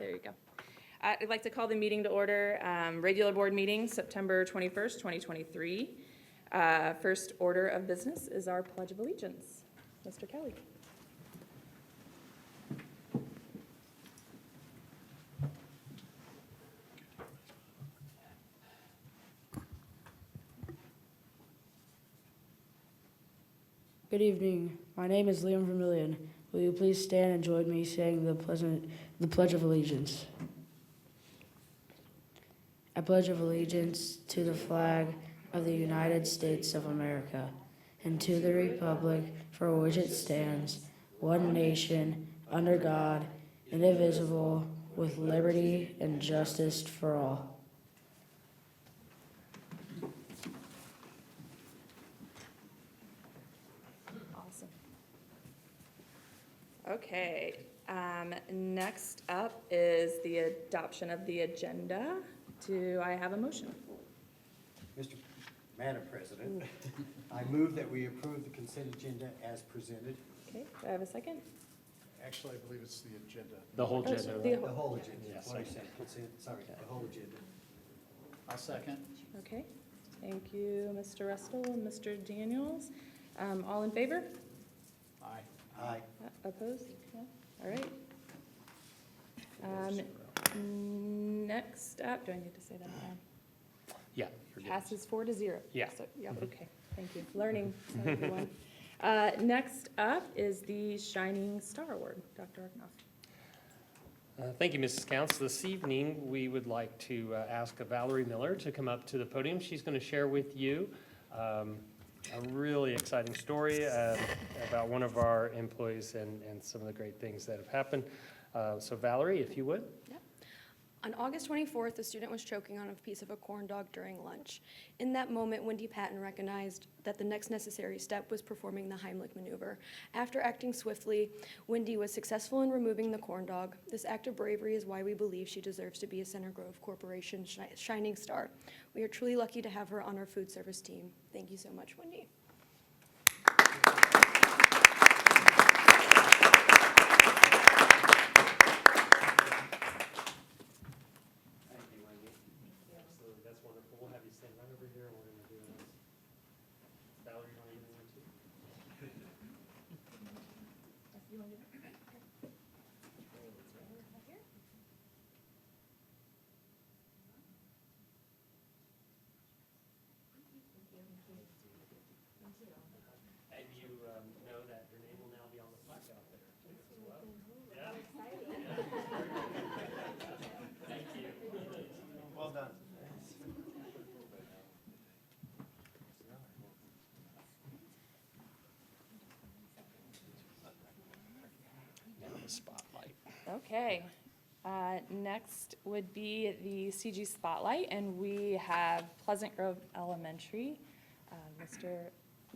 There you go. I'd like to call the meeting to order. Regular board meeting, September 21st, 2023. First order of business is our Pledge of Allegiance. Mr. Kelly. Good evening. My name is Liam Vermillion. Will you please stand and join me saying the Pledge of Allegiance? I pledge of allegiance to the flag of the United States of America and to the republic for which it stands, one nation, under God, indivisible, with liberty and justice for all. Awesome. Okay, next up is the adoption of the agenda. Do I have a motion? Madam President, I move that we approve the consent agenda as presented. Okay, do I have a second? Actually, I believe it's the agenda. The whole Oh, agenda. the right? The whole agenda, Yes. what I said, consent, sorry, the whole agenda. I'll second. Okay, thank you, Mr. Rustle and Mr. Daniels. All in favor? Aye. Aye. Opposed? No? All right. Next up, do I need to say that now? Yeah. you're good. Passes 4-0. Yeah. So, yeah, okay, thank you. Learning, everyone. Next up is the Shining Star Award. Dr. Arknoff. Thank you, Mrs. Counts. This evening, we would like to ask Valerie Miller to come up to the podium. She's going to share with you a really exciting story about one of our employees and some of the great things that have happened. So Valerie, if you would. Yep. On August 24th, a student was choking on a piece of a corn dog during lunch. In that moment, Wendy Patton recognized that the next necessary step was performing the Heimlich maneuver. After acting swiftly, Wendy was successful in removing the corn dog. This act of bravery is why we believe she deserves to be a Center Grove Corporation Shining Star. We are truly lucky to have her on our food service team. Thank you so much, Wendy. Thank you, Wendy. Absolutely, that's wonderful. We'll have you stand right over here, and we're going to do this. Valerie, you want to get in there too? And you know that your name will now be on the plaque out there too as well. Yeah. Thank you. Well done. Now the spotlight. Okay. Next would be the CG Spotlight, and we have Pleasant Grove Elementary.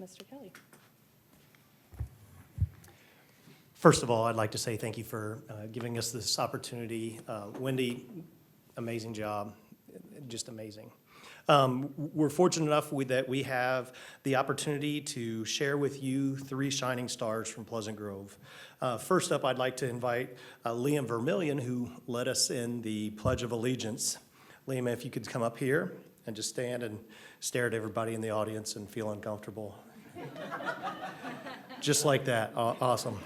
Mr. Kelly. First of all, I'd like to say thank you for giving us this opportunity. Wendy, amazing job, just amazing. We're fortunate enough that we have the opportunity to share with you 3 shining stars from Pleasant Grove. First up, I'd like to invite Liam Vermillion, who led us in the Pledge of Allegiance. Liam, if you could come up here and just stand and stare at everybody in the audience and feel uncomfortable. Just like that. Awesome.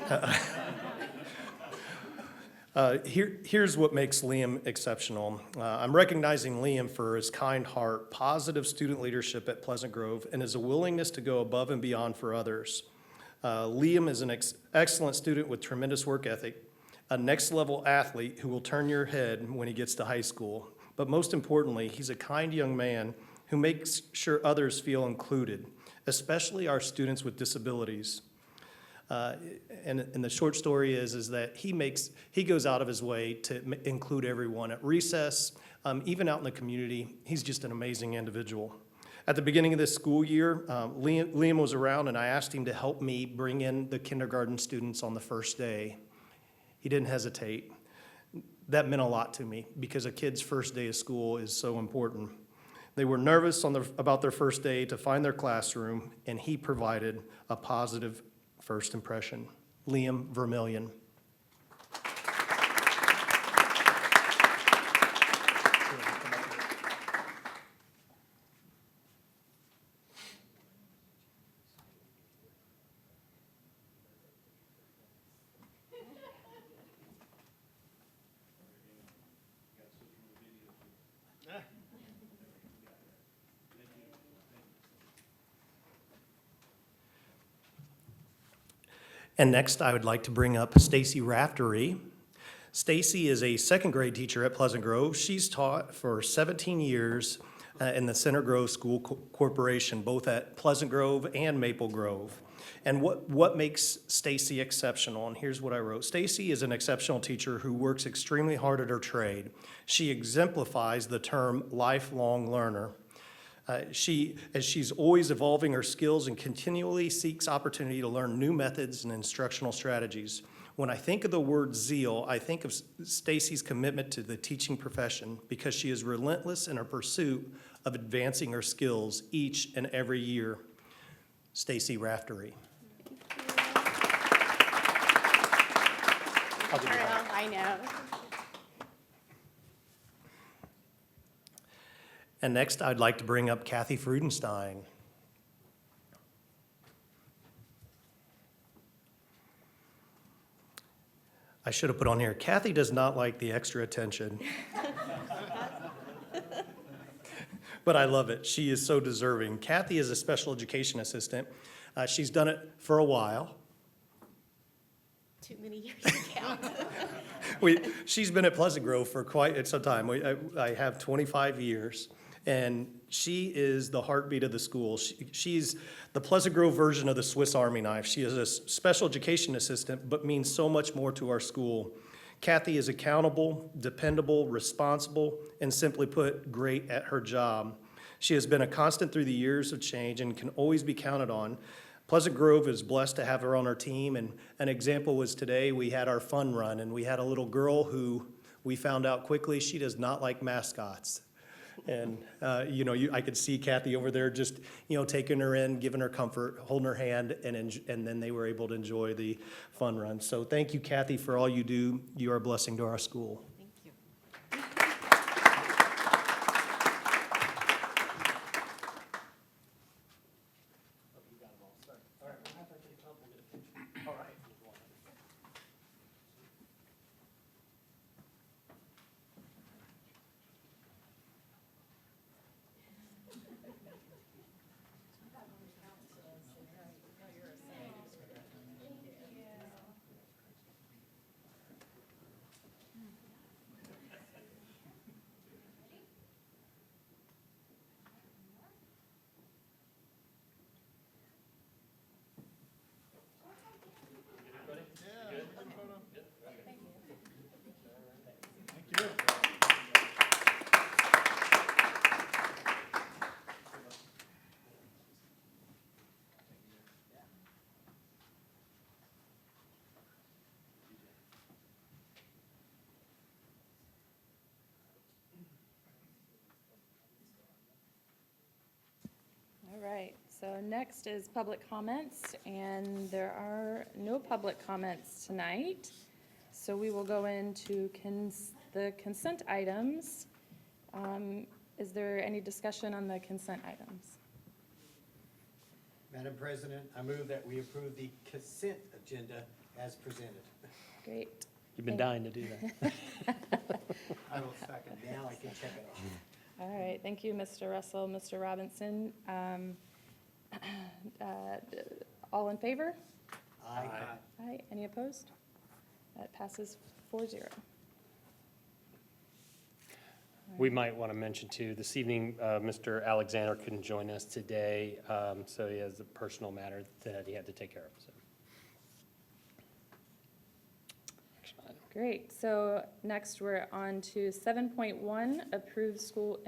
Here's what makes Liam exceptional. I'm recognizing Liam for his kind heart, positive student leadership at Pleasant Grove, and his willingness to go above and beyond for others. Liam is an excellent student with tremendous work ethic, a next-level athlete who will turn your head when he gets to high school. But most importantly, he's a kind young man who makes sure others feel included, especially our students with disabilities. And the short story is that he goes out of his way to include everyone at recess, even out in the community. He's just an amazing individual. At the beginning of this school year, Liam was around, and I asked him to help me bring in the kindergarten students on the first day. He didn't hesitate. That meant a lot to me because a kid's first day of school is so important. They were nervous about their first day to find their classroom, and he provided a positive first impression. Liam Vermillion. And next, I would like to bring up Stacy Raftery. Stacy is a second grade teacher at Pleasant Grove. She's taught for 17 years in the Center Grove School Corporation, both at Pleasant Grove and Maple Grove. And what makes Stacy exceptional? And here's what I wrote. Stacy is an exceptional teacher who works extremely hard at her trade. She exemplifies the term lifelong learner. As she's always evolving her skills and continually seeks opportunity to learn new methods and instructional strategies. When I think of the word zeal, I think of Stacy's commitment to the teaching profession because she is relentless in her pursuit of advancing her skills each and every year. Stacy Raftery. I'll give you a hug. I know. And next, I'd like to bring up Kathy Frudenstein. I should have put on here, Kathy does not like the extra attention. But I love it. She is so deserving. Kathy is a special education assistant. She's done it for a while. Too many years to count. She's been at Pleasant Grove for quite some time. I have 25 years, and she is the heartbeat of the school. She's the Pleasant Grove version of the Swiss Army knife. She is a special education assistant, but means so much more to our school. Kathy is accountable, dependable, responsible, and simply put, great at her job. She has been a constant through the years of change and can always be counted on. Pleasant Grove is blessed to have her on our team, and an example was today we had our fun run, and we had a little girl who we found out quickly she does not like mascots. And, I could see Kathy over there just, taking her in, giving her comfort, holding her hand, and then they were able to enjoy the fun run. So thank you, Kathy, for all you do. You are a blessing to our school. Thank you. All right, so next is public comments, and there are no public comments tonight. So we will go into the consent items. Is there any discussion on the consent items? Madam President, I move that we approve the consent agenda as presented. Great. You've been dying to do that. I will second. Now I can check it off. All right, thank you, Mr. Russell, Mr. Robinson. All in favor? Aye. Aye. Any opposed? That passes 4-0. We might want to mention too, this evening, Mr. Alexander couldn't join us today, so he has a personal matter that he had to take care of, so. Great, so next we're on to 7.1, approved school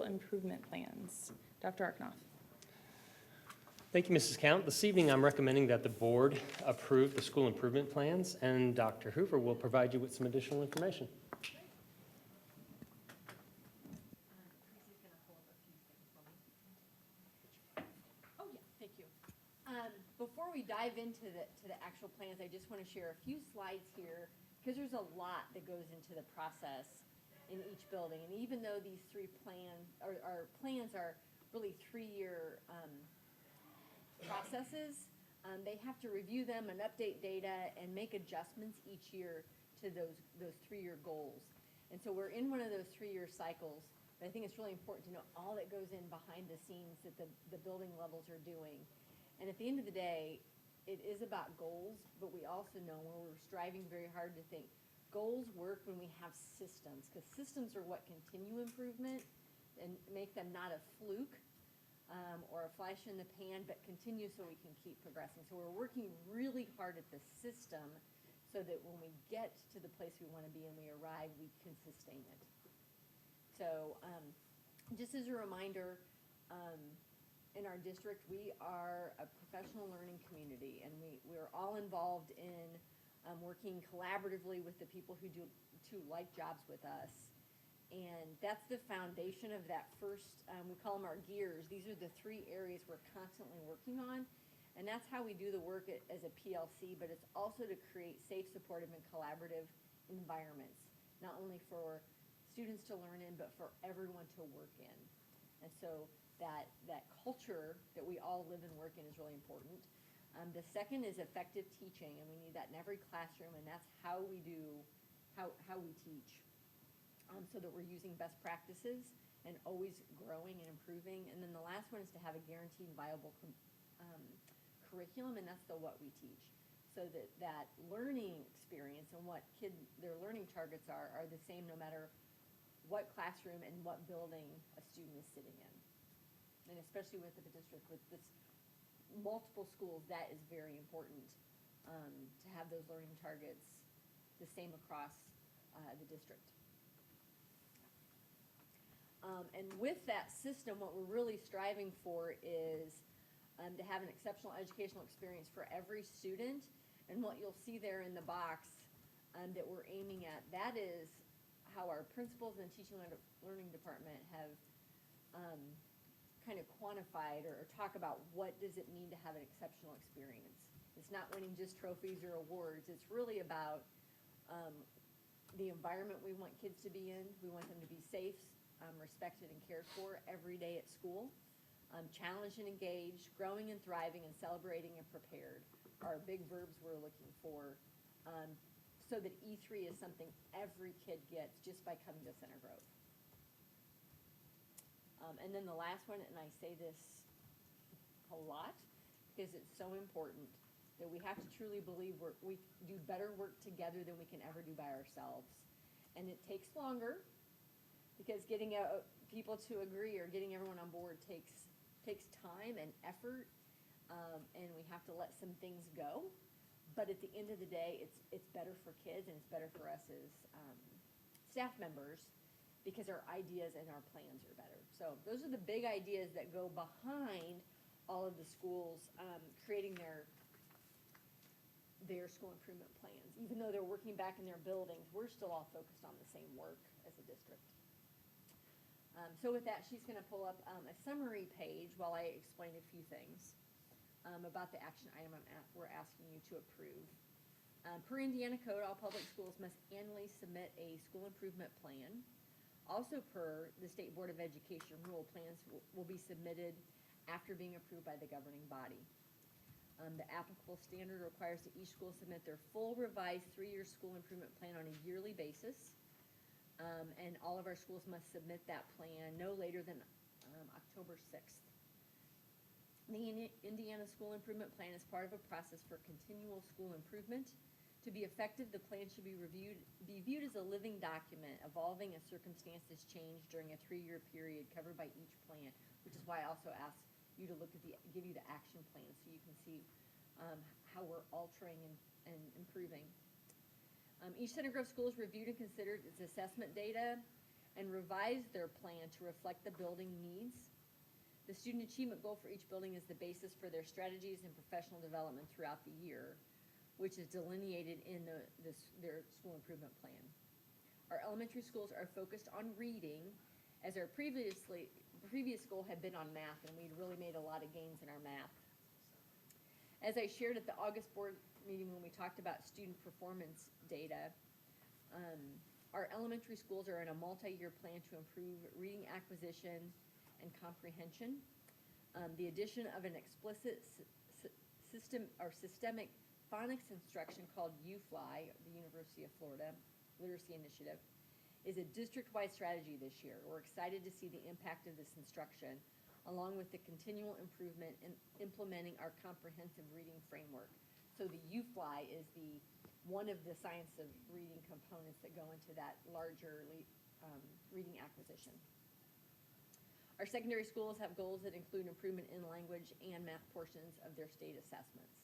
improvement plans. Dr. Arknoff. Thank you, Mrs. Count. This evening, I'm recommending that the board approve the school improvement plans, and Dr. Hoover will provide you with some additional information. Oh, yeah, thank you. Before we dive into the actual plans, I just want to share a few slides here, because there's a lot that goes into the process in each building. And even though these three plans are really 3-year processes, they have to review them and update data and make adjustments each year to those 3-year goals. And so we're in one of those 3-year cycles, but I think it's really important to know all that goes in behind the scenes that the building levels are doing. And at the end of the day, it is about goals, but we also know when we're striving very hard to think, goals work when we have systems, because systems are what continue improvement and make them not a fluke, or a flash in the pan, but continue so we can keep progressing. So we're working really hard at the system so that when we get to the place we want to be and we arrive, we can sustain it. So just as a reminder, in our district, we are a professional learning community, and we're all involved in working collaboratively with the people who do like jobs with us. And that's the foundation of that first, we call them our gears. These are the 3 areas we're constantly working on. And that's how we do the work as a PLC, but it's also to create safe, supportive, and collaborative environments, not only for students to learn in, but for everyone to work in. And so that culture that we all live and work in is really important. The second is effective teaching, and we need that in every classroom, and that's how we teach. So that we're using best practices and always growing and improving. And then the last one is to have a guaranteed viable curriculum, and that's what we teach. So that learning experience and what their learning targets are the same no matter what classroom and what building a student is sitting in. And especially with the district, with this multiple schools, that is very important to have those learning targets the same across the district. And with that system, what we're really striving for is to have an exceptional educational experience for every student. And what you'll see there in the box that we're aiming at, that is how our principals and teaching and learning department have kind of quantified or talk about what does it mean to have an exceptional experience. It's not winning just trophies or awards. It's really about the environment we want kids to be in. We want them to be safe, respected and cared for every day at school. Challenged and engaged, growing and thriving, and celebrating and prepared are big verbs we're looking for, so that E3 is something every kid gets just by coming to Center Grove. And then the last one, and I say this a lot because it's so important, that we have to truly believe we do better work together than we can ever do by ourselves. And it takes longer, because getting people to agree or getting everyone on board takes time and effort, and we have to let some things go. But at the end of the day, it's better for kids and it's better for us as staff members, because our ideas and our plans are better. So those are the big ideas that go behind all of the schools creating their school improvement plans. Even though they're working back in their buildings, we're still all focused on the same work as a district. So with that, she's going to pull up a summary page while I explain a few things about the action item we're asking you to approve. Per Indiana code, all public schools must annually submit a school improvement plan. Also per the State Board of Education rule, plans will be submitted after being approved by the governing body. The applicable standard requires that each school submit their full revised 3-year school improvement plan on a yearly basis. And all of our schools must submit that plan no later than October 6th. The Indiana School Improvement Plan is part of a process for continual school improvement. To be effective, the plan should be viewed as a living document, evolving as circumstances change during a 3-year period covered by each plan, which is why I also asked you to give you the action plan so you can see how we're altering and improving. Each Center Grove school is reviewed and considered its assessment data and revised their plan to reflect the building needs. The student achievement goal for each building is the basis for their strategies and professional development throughout the year, which is delineated in their school improvement plan. Our elementary schools are focused on reading, as our previous goal had been on math, and we'd really made a lot of gains in our math. As I shared at the August board meeting when we talked about student performance data, our elementary schools are in a multi-year plan to improve reading acquisition and comprehension. The addition of an explicit systemic phonics instruction called UFLY, the University of Florida Literacy Initiative, is a district-wide strategy this year. We're excited to see the impact of this instruction along with the continual improvement in implementing our comprehensive reading framework. So the UFly is one of the science of reading components that go into that larger reading acquisition. Our secondary schools have goals that include improvement in language and math portions of their state assessments.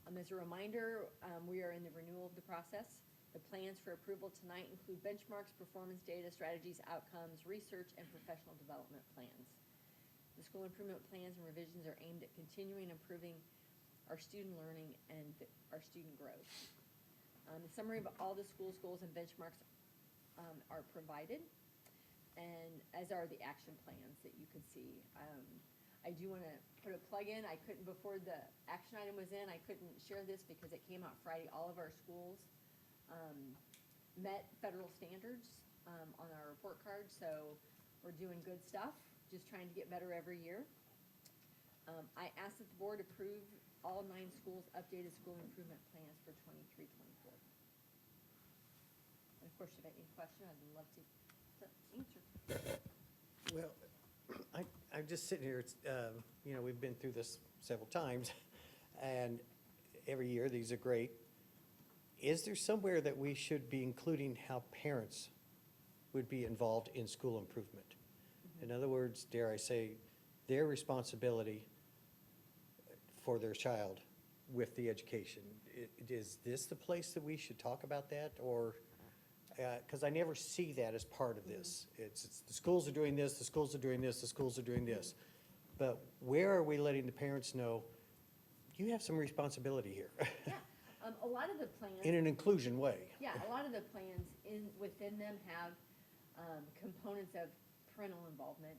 As a reminder, we are in the renewal of the process. The plans for approval tonight include benchmarks, performance data, strategies, outcomes, research, and professional development plans. The school improvement plans and revisions are aimed at continuing improving our student learning and our student growth. The summary of all the school's goals and benchmarks are provided, and as are the action plans that you can see. I do want to put a plug in. I couldn't, before the action item was in, I couldn't share this because it came out Friday. All of our schools met federal standards on our report card, so we're doing good stuff, just trying to get better every year. I ask that the board approve all 9 schools' updated school improvement plans for 23-24. And of course, if you have any question, I'd love to answer. Well, I'm just sitting here, we've been through this several times, and every year, these are great. Is there somewhere that we should be including how parents would be involved in school improvement? In other words, dare I say, their responsibility for their child with the education. Is this the place that we should talk about that, or, because I never see that as part of this. It's the schools are doing this, the schools are doing this, the schools are doing this. But where are we letting the parents know, you have some responsibility here? Yeah, a lot of the plans. In an inclusion way. Yeah, a lot of the plans within them have components of parental involvement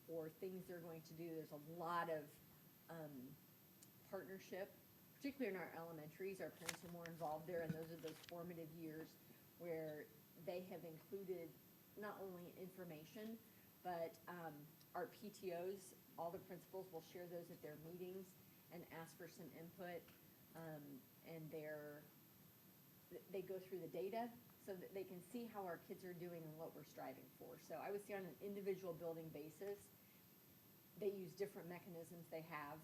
or things they're going to do. There's a lot of partnership, particularly in our elementaries. Our parents are more involved there, and those are those formative years where they have included not only information, but our PTOs, all the principals will share those at their meetings and ask for some input. And they go through the data so that they can see how our kids are doing and what we're striving for. So I would say on an individual building basis, they use different mechanisms they have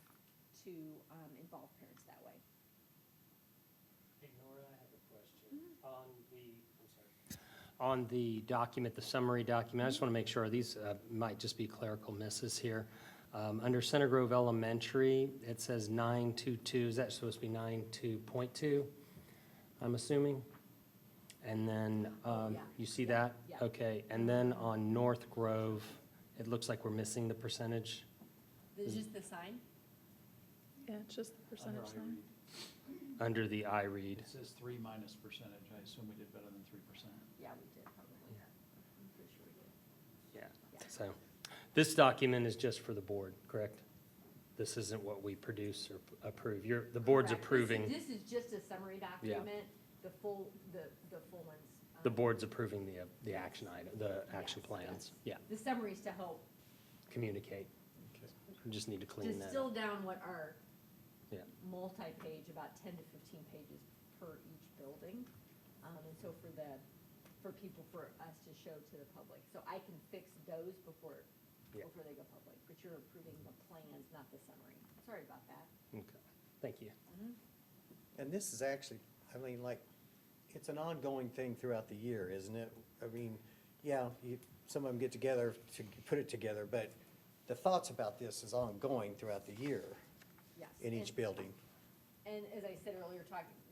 to involve parents that way. Hey, Nora, I have a question. On the document, the summary document, I just want to make sure, these might just be clerical misses here. Under Center Grove Elementary, it says 922, is that supposed to be 92.2, I'm assuming? And then, Yeah. you see that? Yeah. Okay, and then on North Grove, it looks like we're missing the percentage. This is just the sign? Yeah, it's just the percentage sign. Under the iRead. It says 3 minus percentage. I assume we did better than 3%. Yeah, we did probably. I'm pretty sure we did. Yeah, so, this document is just for the board, correct? This isn't what we produce or approve. The board's Correct. approving, This is just a summary document, the full ones. the board's approving the action item, the action Yes, plans. yes. Yeah, The summaries to help communicate. We just need to clean that distill up. down what our Yeah. multi-page, about 10 to 15 pages per each building. And so for us to show to the public. So I can fix those before Yeah. they go public, but you're approving the plans, not the summary. Sorry about that. Okay, thank you. And this is actually, it's an ongoing thing throughout the year, isn't it? I mean, yeah, some of them get together to put it together, but the thoughts about this is ongoing throughout the year Yes. in each building. And as I said earlier,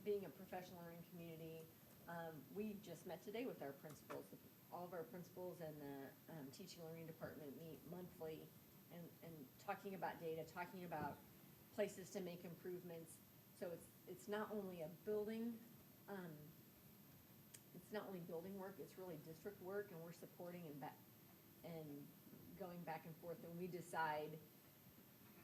being a professional learning community, we just met today with our principals. All of our principals and the teaching learning department meet monthly and talking about data, talking about places to make improvements. So it's not only a building, it's not only building work, it's really district work, and we're supporting and going back and forth, and we decide.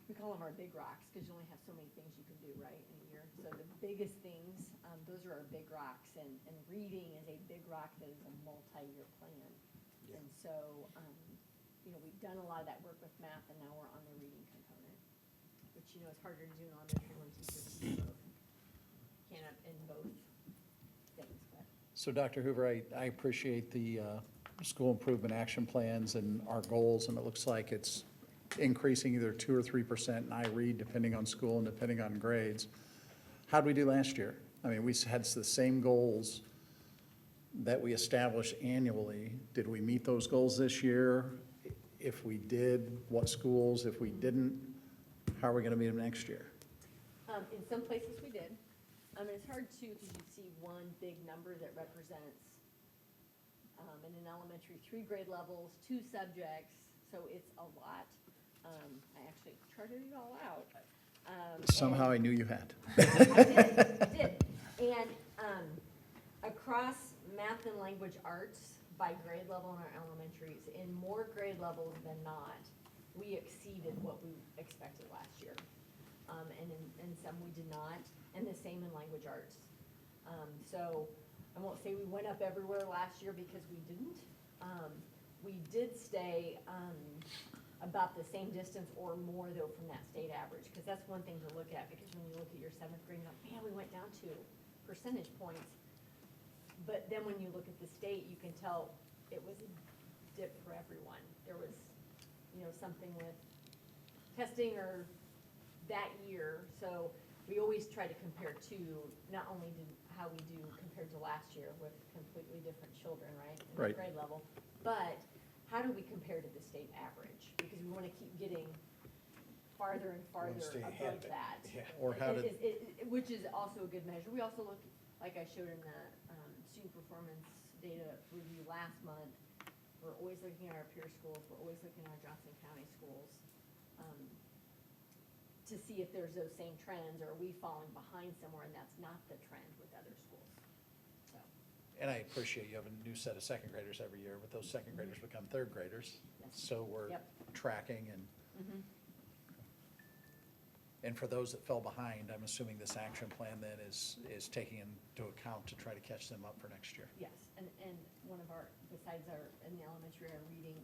We call them our big rocks, because you only have so many things you can do, right, in a year. So the biggest things, those are our big rocks, and reading is a big rock that is a multi-year plan. Yeah. And so, we've done a lot of that work with math, and now we're on the reading component, which, is harder to do in elementary when teachers can both, in both things, but. So Dr. Hoover, I appreciate the school improvement action plans and our goals, and it looks like it's increasing either 2 or 3% in I-read, depending on school and depending on grades. How'd we do last year? I mean, we had the same goals that we establish annually. Did we meet those goals this year? If we did, what schools? If we didn't, how are we gonna meet them next year? In some places we did. It's hard too, because you see one big number that represents, in an elementary, 3 grade levels, 2 subjects, so it's a lot. I actually charted it all out. Somehow I knew you had. I did. And across math and language arts, by grade level in our elementaries, in more grade levels than not, we exceeded what we expected last year. And in some we did not, and the same in language arts. So I won't say we went up everywhere last year because we didn't. We did stay about the same distance or more though from that state average, because that's one thing to look at, because when you look at your 7th grade, you're like, man, we went down 2 percentage points. But then when you look at the state, you can tell it was a dip for everyone. There was, something with testing or that year. So we always try to compare to, not only how we do compared to last year with completely different children, right? In Right. the grade level, but how do we compare to the state average? Because we want to keep getting farther and farther stay above ahead. that. Yeah. Or how did, Which is also a good measure. We also look, like I showed in the student performance data review last month, we're always looking at our peer schools, we're always looking at our Johnson County schools to see if there's those same trends, or are we falling behind somewhere, and that's not the trend with other schools. So, and I appreciate you have a new set of second graders every year, but those second graders become third graders. Yes. So we're Yep. tracking and. And for those that fell behind, I'm assuming this action plan then is taking into account to try to catch them up for next year. yes, and one of our, besides our, in the elementary, our reading,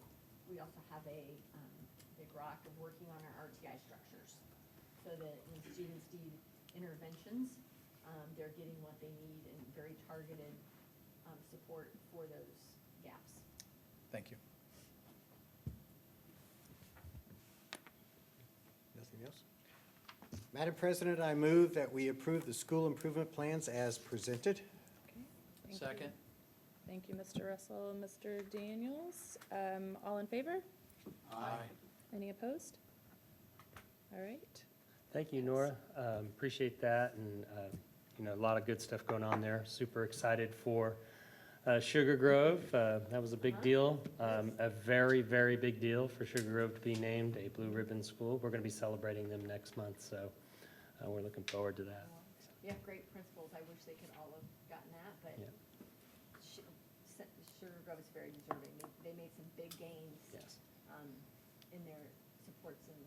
we also have a big rock of working on our RTI structures. So that when students need interventions, they're getting what they need and very targeted support for those gaps. Thank you. Nothing else? Madam President, I move that we approve the school improvement plans as presented. Okay, thank you. Second. Thank you, Mr. Russell and Mr. Daniels. All in favor? Aye. Any opposed? All right. Thank you, Nora. Appreciate that, and, a lot of good stuff going on there. Super excited for Sugar Grove. That was a big deal, a very, very big deal for Sugar Grove to be named a Blue Ribbon School. We're going to be celebrating them next month, so we're looking forward to that. We have great principals. I wish they could all have gotten that, but Yeah. Sugar Grove is very deserving. They made some big gains Yes. in their supports and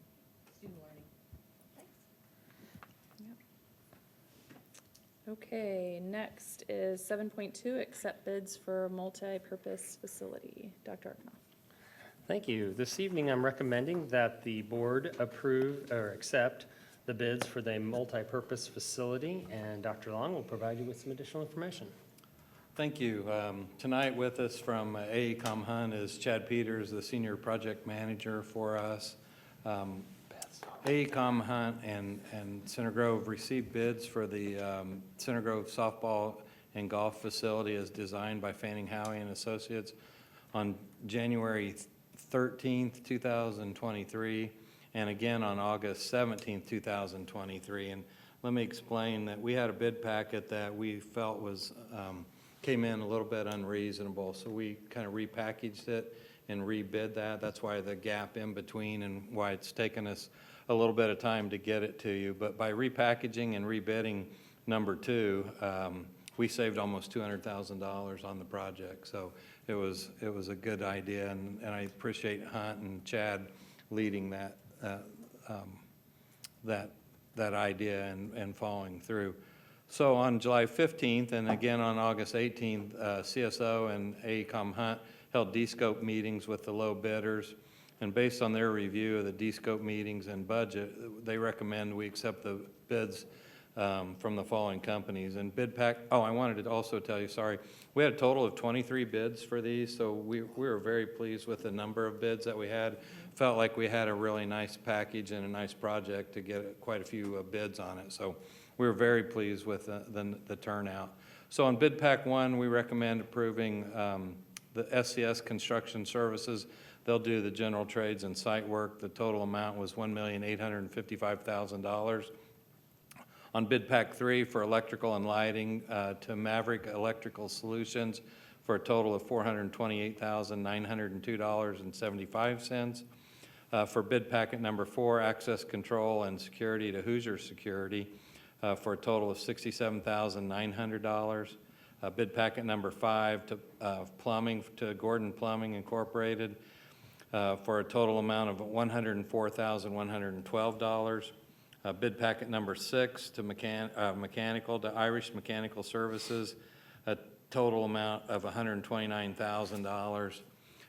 student learning. Thanks. Okay, next is 7.2, accept bids for multi-purpose facility. Dr. Arknoff. Thank you. This evening, I'm recommending that the board approve or accept the bids for the multi-purpose facility, and Dr. Long will provide you with some additional information. Thank you. Tonight with us from AECom Hunt is Chad Peters, the senior project manager for us. AECom Hunt and Center Grove received bids for the Center Grove softball and golf facility as designed by Fanning Howie and Associates on January 13th, 2023, and again on August 17th, 2023. And let me explain that we had a bid packet that we felt was came in a little bit unreasonable, so we kind of repackaged it and rebid that. That's why the gap in between and why it's taken us a little bit of time to get it to you. But by repackaging and rebidding number 2, we saved almost $200,000 on the project. So it was a good idea, and I appreciate Hunt and Chad leading that idea and following through. So on July 15th and again on August 18th, CSO and AECom Hunt held D-scope meetings with the low bidders. And based on their review of the D-scope meetings and budget, they recommend we accept the bids from the following companies. And bid pack, I wanted to also tell you, sorry, we had a total of 23 bids for these, so we were very pleased with the number of bids that we had. felt like we had a really nice package and a nice project to get quite a few bids on it. So we were very pleased with the turnout. So on bid pack 1, we recommend approving the SCS Construction Services. They'll do the general trades and site work. The total amount was $1,855,000. On bid pack 3 for electrical and lighting to Maverick Electrical Solutions for a total of $428,902.75. For bid packet number 4, access control and security to Hoosier Security for a total of $67,900. Bid packet number 5 to plumbing to Gordon Plumbing Incorporated for a total amount of $104,112. Bid packet number 6 to mechanical to Irish Mechanical Services, a total amount of $129,000.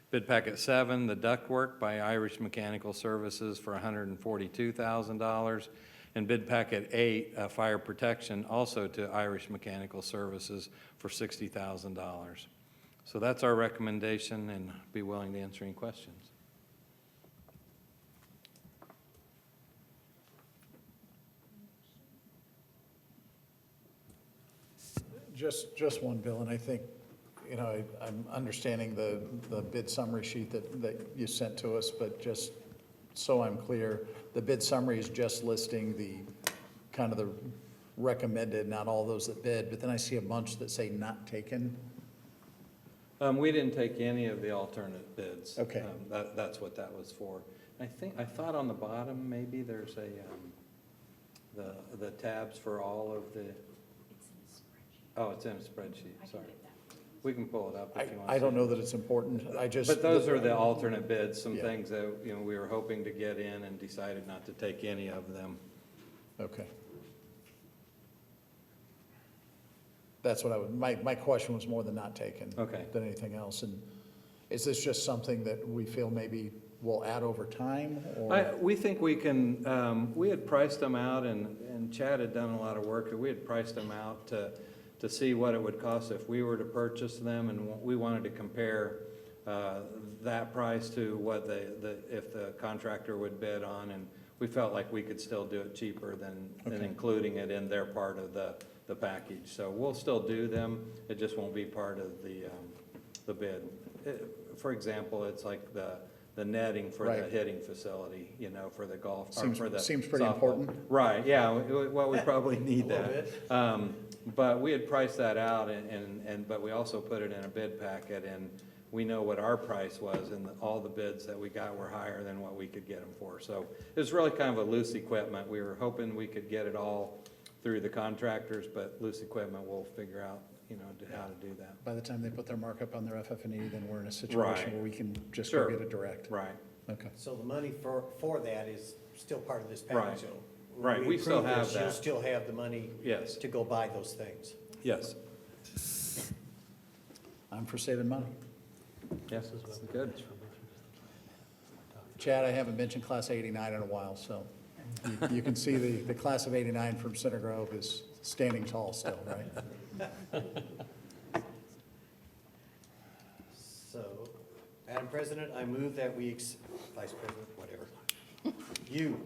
Bid packet 7, the ductwork by Irish Mechanical Services for $142,000. And bid packet 8, fire protection, also to Irish Mechanical Services for $60,000. So that's our recommendation, and be willing to answer any questions. Just one, Bill, and I think, you know, I'm understanding the bid summary sheet that you sent to us, but just so I'm clear, the bid summary is just listing the, kind of the recommended, not all those that bid, but then I see a bunch that say not taken. We didn't take any of the alternate bids. Okay. That's what that was for. I thought on the bottom, maybe there's the tabs for all of the. Oh, it's in a spreadsheet, sorry. We can pull it up if you want. I don't know that it's important, I just. But those are the alternate bids, some Yeah. things that, you know, we were hoping to get in and decided not to take any of them. Okay. That's what my question was more than not taken. Okay. Than anything else, and is this just something that we feel maybe will add over time, or? We think we can, we had priced them out, and Chad had done a lot of work, and we had priced them out to see what it would cost if we were to purchase them, and we wanted to compare that price to what if the contractor would bid on, and we felt like we could still do it cheaper than Okay. including it in their part of the package. So we'll still do them, it just won't be part of the bid. For example, it's like the netting for the Right. hitting facility, you know, for the golf, or for the Seems pretty softball. important. Right, yeah, well, we probably need A little that. But we had priced that out, but we also put it in a bid packet, and we know what our price was, and all the bids that we got were higher than what we could get them for. So it was really kind of a loose equipment. We were hoping we could get it all through the contractors, but loose equipment, we'll figure out, you know, how to do that. By the time they put their markup on their FF&E, then we're in a Right. situation where we can just Sure. go get it direct. Right, Okay. So the money for that is still part of this Right. package, so. Right, we still approve this, have You'll that. still have the money yes, to go buy those things. yes, I'm for saving money. yes, good. Chad, I haven't mentioned Class 89 in a while, so you can see the Class of 89 from Center Grove is standing tall still, right? So, Madam President, I move that Vice President, whatever. You.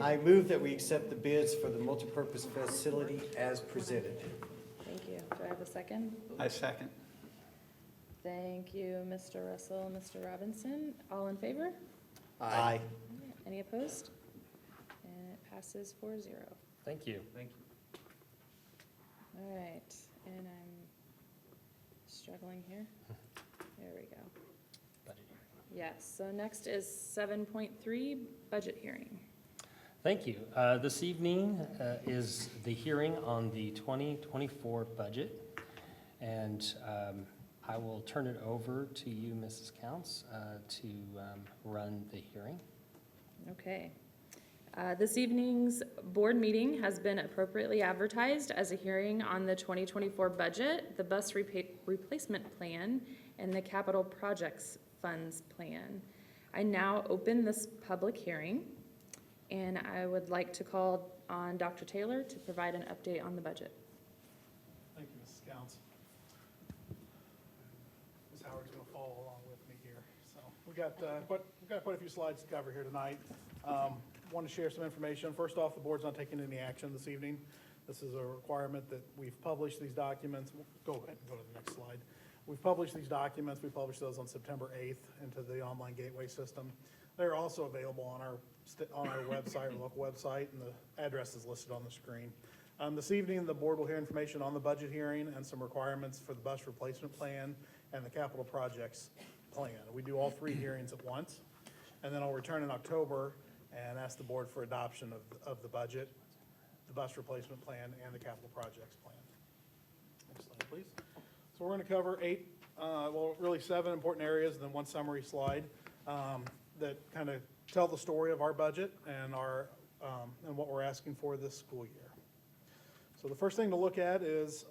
I move that we accept the bids for the multipurpose facility as presented. Thank you. Do I have a second? I second. Thank you, Mr. Russell and Mr. Robinson. All in favor? Aye. Any opposed? And it passes 4-0. Thank you. All right, and I'm struggling here. There we go. Yes, so next is 7.3, budget hearing. Thank you. This evening is the hearing on the 2024 budget, and I will turn it over to you, Mrs. Counts, to run the hearing. Okay. This evening's board meeting has been appropriately advertised as a hearing on the 2024 budget, the bus replacement plan, and the capital projects funds plan. I now open this public hearing, and I would like to call on Dr. Taylor to provide an update on the budget. Thank you, Mrs. Counts. Ms. Howard's going to follow along with me here. So we got got quite a few slides to cover here tonight. Want to share some information. First off, the board's not taking any action this evening. This is a requirement that we've published these documents. Go ahead and go to the next slide. We've published these documents. We published those on September 8th into the online gateway system. They're also available on our website, our local website, and the address is listed on the screen. This evening, the board will hear information on the budget hearing and some requirements for the bus replacement plan and the capital projects plan. We do all three hearings at once, and then I'll return in October and ask the board for adoption of the budget, the bus replacement plan, and the capital projects plan. Next slide, please. So we're going to cover really 7 important areas and then one summary slide that kind of tell the story of our budget and and what we're asking for this school year. So the first thing to look at is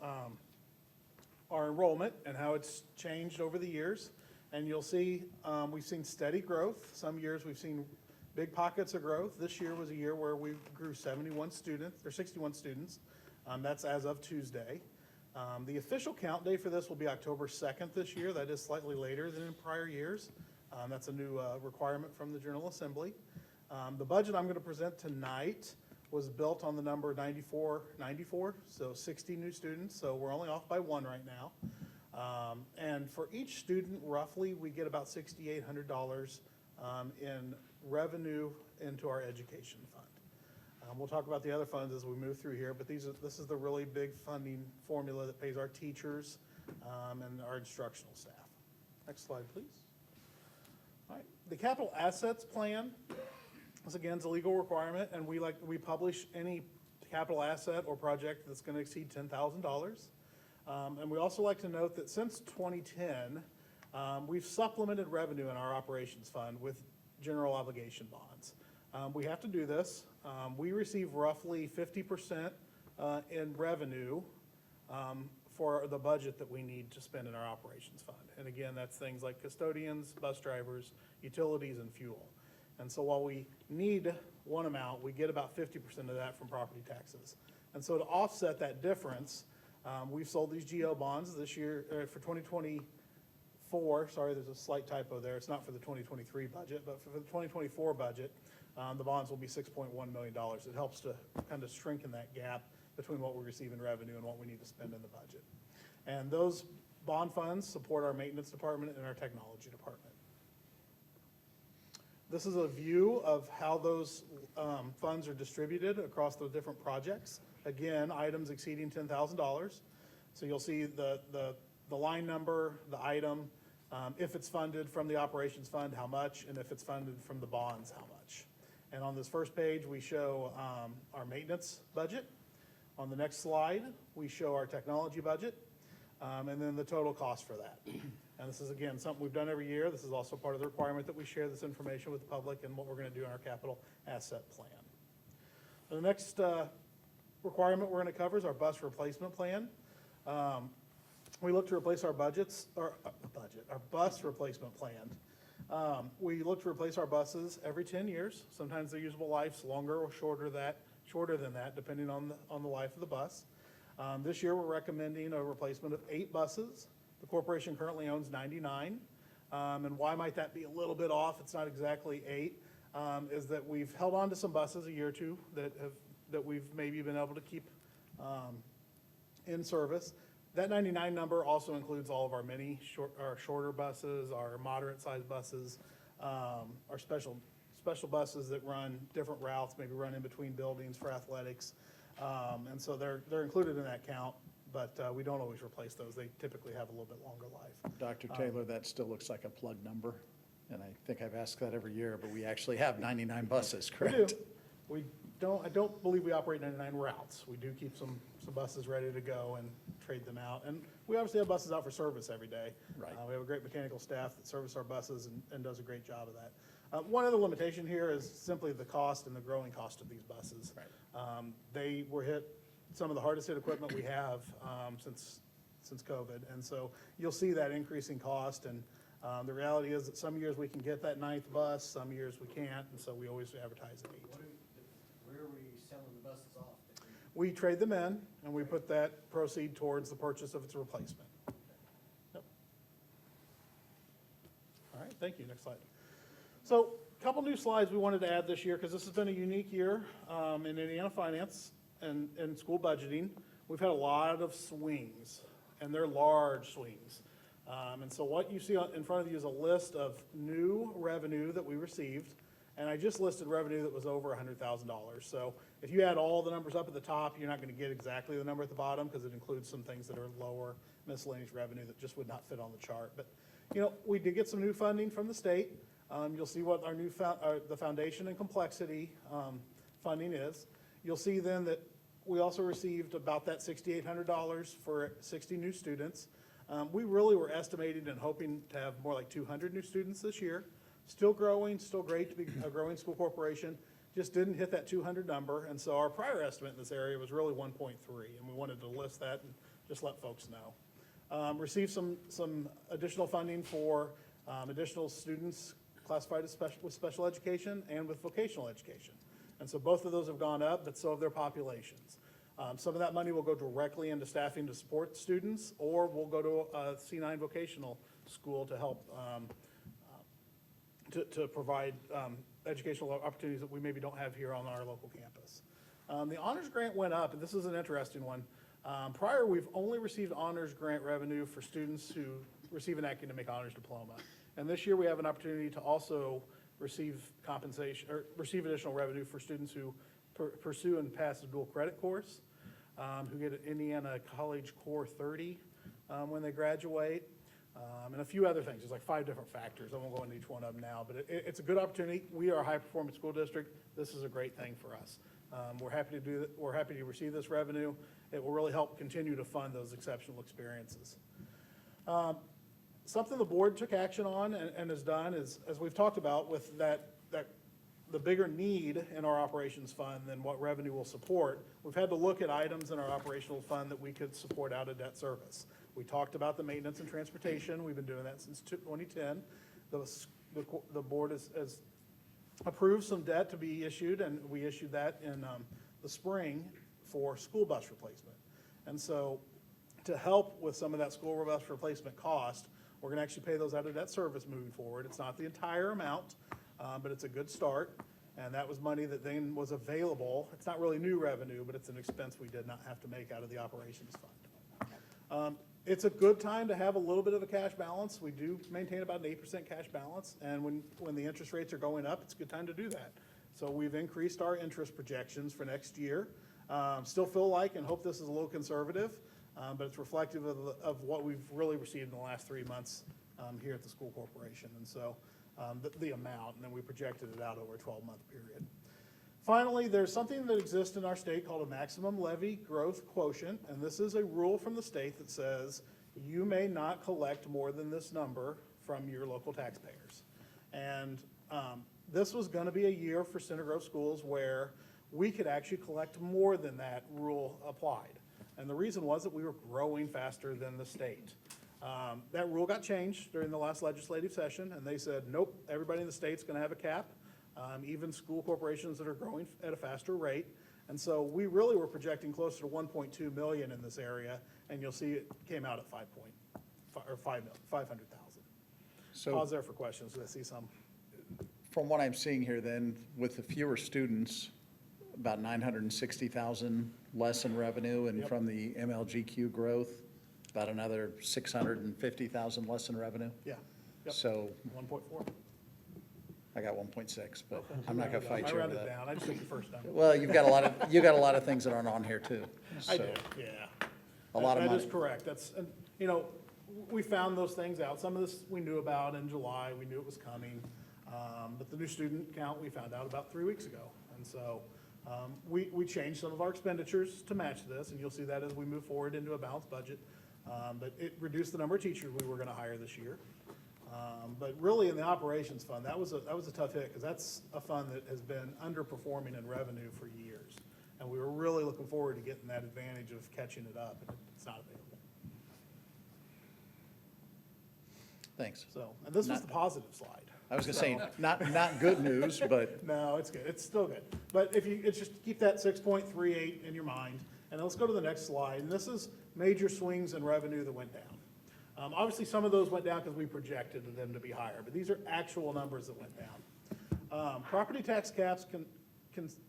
our enrollment and how it's changed over the years. And you'll see we've seen steady growth. Some years we've seen big pockets of growth. This year was a year where we grew 61 students. That's as of Tuesday. The official count day for this will be October 2nd this year. That is slightly later than in prior years. That's a new requirement from the General Assembly. The budget I'm going to present tonight was built on the number 94, so 60 new students. So we're only off by 1 right now. And for each student, roughly, we get about $6,800 in revenue into our education fund. We'll talk about the other funds as we move through here, but this is the really big funding formula that pays our teachers and our instructional staff. Next slide, please. All right, the capital assets plan, this again is a legal requirement, and we publish any capital asset or project that's going to exceed $10,000. And we also like to note that since 2010, we've supplemented revenue in our operations fund with general obligation bonds. We have to do this. We receive roughly 50% in revenue for the budget that we need to spend in our operations fund. And again, that's things like custodians, bus drivers, utilities, and fuel. And so while we need one amount, we get about 50% of that from property taxes. And so to offset that difference, we've sold these GO bonds this year for 2024. Sorry, there's a slight typo there. It's not for the 2023 budget, but for the 2024 budget, the bonds will be $6.1 million. It helps to kind of strengthen that gap between what we receive in revenue and what we need to spend in the budget. And those bond funds support our maintenance department and our technology department. This is a view of how those funds are distributed across the different projects. Again, items exceeding $10,000. So you'll see the line number, the item, if it's funded from the operations fund, how much, and if it's funded from the bonds, how much. And on this first page, we show our maintenance budget. On the next slide, we show our technology budget, and then the total cost for that. And this is, again, something we've done every year. This is also part of the requirement that we share this information with the public and what we're going to do in our capital asset plan. The next requirement we're going to cover is our bus replacement plan. We look to replace our bus replacement plan. We look to replace our buses every 10 years. Sometimes their usable life's longer or shorter than that, depending on the life of the bus. This year, we're recommending a replacement of 8 buses. The corporation currently owns 99. And why might that be a little bit off? It's not exactly 8. Is that we've held on to some buses a year or two that we've maybe been able to keep in service. That 99 number also includes all of our our shorter buses, our moderate-sized buses, our special buses that run different routes, maybe run in between buildings for athletics. And so they're included in that count, but we don't always replace those. They typically have a little bit longer life. Dr. Taylor, that still looks like a plug number, and I think I've asked that every year, but we actually have 99 buses, correct? We do. I don't believe we operate 99 routes. We do keep some buses ready to go and trade them out. And we obviously have buses out for service every day. Right. We have a great mechanical staff that service our buses and does a great job of that. One other limitation here is simply the cost and the growing cost of these buses. Right. They were hit, some of the hardest hit equipment we have since COVID. And so you'll see that increasing cost. And the reality is that some years we can get that 9th bus, some years we can't. And so we always advertise at 8. Where are we selling the buses off? We trade them in, and we put that proceed towards the purchase of its replacement. Yep. All right, thank you. Next slide. So, a couple new slides we wanted to add this year, because this has been a unique year in Indiana finance and school budgeting. We've had a lot of swings, and they're large swings. And so what you see in front of you is a list of new revenue that we received, and I just listed revenue that was over $100,000. So if you add all the numbers up at the top, you're not going to get exactly the number at the bottom, because it includes some things that are lower miscellaneous revenue that just would not fit on the chart. But, you know, we did get some new funding from the state. You'll see what our new the foundation and complexity funding is. You'll see then that we also received about that $6,800 for 60 new students. We really were estimating and hoping to have more like 200 new students this year. Still growing, still great to be a growing school corporation, just didn't hit that 200 number. And so our prior estimate in this area was really 1.3, and we wanted to list that and just let folks know. Received some additional funding for additional students classified as with special education and with vocational education. And so both of those have gone up, but so have their populations. Some of that money will go directly into staffing to support students, or will go to a C9 vocational school to help to provide educational opportunities that we maybe don't have here on our local campus. The honors grant went up, and this is an interesting one. Prior, we've only received honors grant revenue for students who receive an academic honors diploma. And this year, we have an opportunity to also receive compensation, or receive additional revenue for students who pursue and pass a dual credit course, who get an Indiana College Core 30 when they graduate, and a few other things. There's like 5 different factors. I won't go into each one of them now, but it's a good opportunity. We are a high-performance school district. This is a great thing for us. We're happy to do that. We're happy to receive this revenue. It will really help continue to fund those exceptional experiences. Something the board took action on and has done is, as we've talked about, with the bigger need in our operations fund than what revenue will support, we've had to look at items in our operational fund that we could support out of debt service. We talked about the maintenance and transportation. We've been doing that since 2010. The board has approved some debt to be issued, and we issued that in the spring for school bus replacement. And so to help with some of that school bus replacement cost, we're gonna actually pay those out of debt service moving forward. It's not the entire amount, but it's a good start. And that was money that then was available. It's not really new revenue, but it's an expense we did not have to make out of the operations fund. It's a good time to have a little bit of a cash balance. We do maintain about an 8% cash balance. And when the interest rates are going up, it's a good time to do that. So we've increased our interest projections for next year. Still feel like and hope this is a little conservative, but it's reflective of what we've really received in the last 3 months here at the school corporation. And so the amount, and then we projected it out over a 12-month period. Finally, there's something that exists in our state called a maximum levy growth quotient, and this is a rule from the state that says you may not collect more than this number from your local taxpayers. And this was going to be a year for Center Grove schools where we could actually collect more than that rule applied. And the reason was that we were growing faster than the state. That rule got changed during the last legislative session, and they said, nope, everybody in the state's going to have a cap, even school corporations that are growing at a faster rate. And so we really were projecting closer to 1.2 million in this area, and you'll see it came out at 500,000. So Pause there for questions. I see some. from what I'm seeing here then, with the fewer students, about 960,000 less in revenue, and Yep. from the MLGQ growth, about another 650,000 less in revenue. Yeah. Yep. So 1.4. I got 1.6, but I'm not gonna fight I you over rounded that. down. I just took the first number. Well, you got a lot of things that aren't on here too. I So, do, yeah. A lot of That money. is correct. That's, and, you know, we found those things out. Some of this we knew about in July. We knew it was coming. But the new student count, we found out about 3 weeks ago. And so we changed some of our expenditures to match this, and you'll see that as we move forward into a balanced budget. But it reduced the number of teachers we were gonna hire this year. But really, in the operations fund, that was a tough hit, because that's a fund that has been underperforming in revenue for years. And we were really looking forward to getting that advantage of catching it up, and it's not available. Thanks. So, and this was the positive slide. I was gonna say, not good news, but No, it's good. It's still good. But if you, it's just keep that 6.38 in your mind. And let's go to the next slide. And this is major swings in revenue that went down. Obviously, some of those went down because we projected them to be higher, but these are actual numbers that went down. Property tax caps can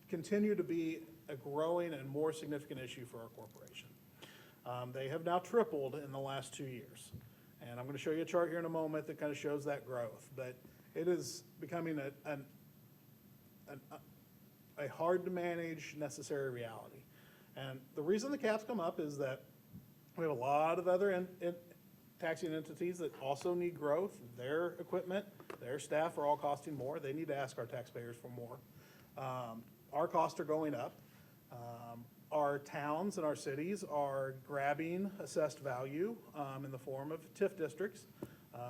continue to be a growing and more significant issue for our corporation. They have now tripled in the last 2 years. And I'm going to show you a chart here in a moment that kind of shows that growth. But it is becoming a hard-to-manage necessary reality. And the reason the caps come up is that we have a lot of other taxing entities that also need growth. Their equipment, their staff are all costing more. They need to ask our taxpayers for more. Our costs are going up. Our towns and our cities are grabbing assessed value in the form of TIF districts,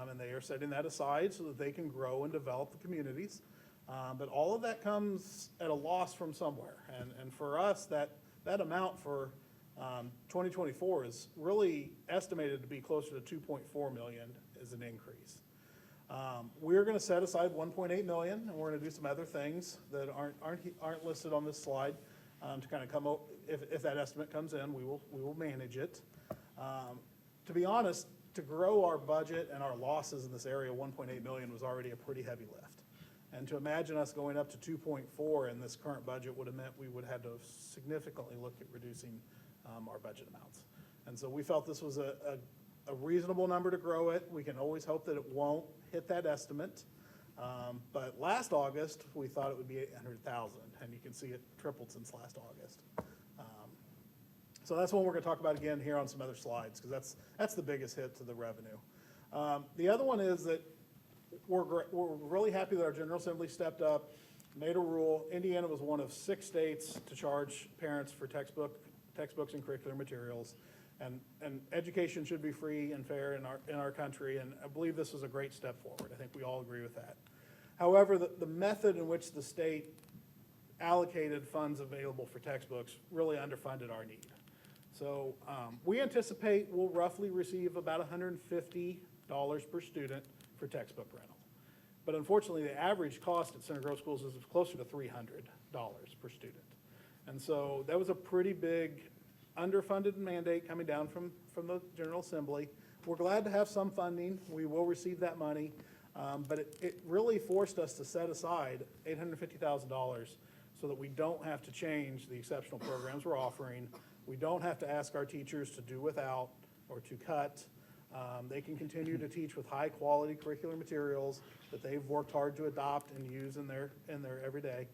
and they are setting that aside so that they can grow and develop the communities. But all of that comes at a loss from somewhere. And for us, that amount for 2024 is really estimated to be closer to 2.4 million as an increase. We're going to set aside 1.8 million, and we're going to do some other things that aren't listed on this slide to kind of come up. If that estimate comes in, we will manage it. To be honest, to grow our budget and our losses in this area, 1.8 million was already a pretty heavy lift. And to imagine us going up to 2.4 in this current budget would have meant we would have had to significantly look at reducing our budget amounts. And so we felt this was a reasonable number to grow it. We can always hope that it won't hit that estimate. But last August, we thought it would be 800,000, and you can see it tripled since last August. So that's one we're going to talk about again here on some other slides, because that's the biggest hit to the revenue. The other one is that we're really happy that our General Assembly stepped up, made a rule. Indiana was one of 6 states to charge parents for textbooks and curricular materials. And education should be free and fair in our country, and I believe this was a great step forward. I think we all agree with that. However, the method in which the state allocated funds available for textbooks really underfunded our need. So we anticipate we'll roughly receive about $150 per student for textbook rental. But unfortunately, the average cost at Center Grove Schools is closer to $300 per student. And so that was a pretty big underfunded mandate coming down from the General Assembly. We're glad to have some funding. We will receive that money. But it really forced us to set aside $850,000 so that we don't have to change the exceptional programs we're offering. We don't have to ask our teachers to do without or to cut. They can continue to teach with high-quality curricular materials that they've worked hard to adopt and use in their everyday,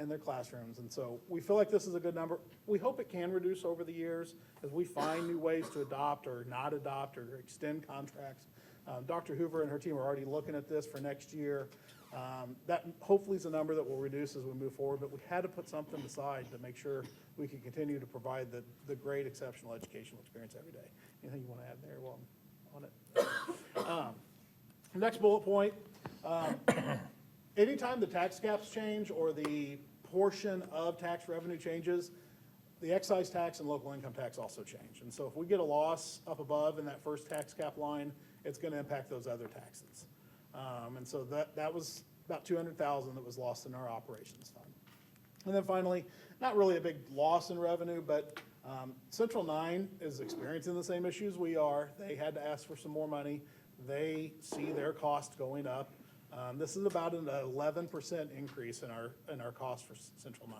in their classrooms. And so we feel like this is a good number. We hope it can reduce over the years as we find new ways to adopt or not adopt or extend contracts. Dr. Hoover and her team are already looking at this for next year. That hopefully is a number that will reduce as we move forward, but we had to put something aside to make sure we can continue to provide the great exceptional educational experience every day. Anything you want to add there while I'm on it? Next bullet point, anytime the tax caps change or the portion of tax revenue changes, the excise tax and local income tax also change. And so if we get a loss up above in that first tax cap line, it's going to impact those other taxes. And so that was about $200,000 that was lost in our operations fund. And then finally, not really a big loss in revenue, but Central 9 is experiencing the same issues we are. They had to ask for some more money. They see their costs going up. This is about an 11% increase in our cost for Central 9.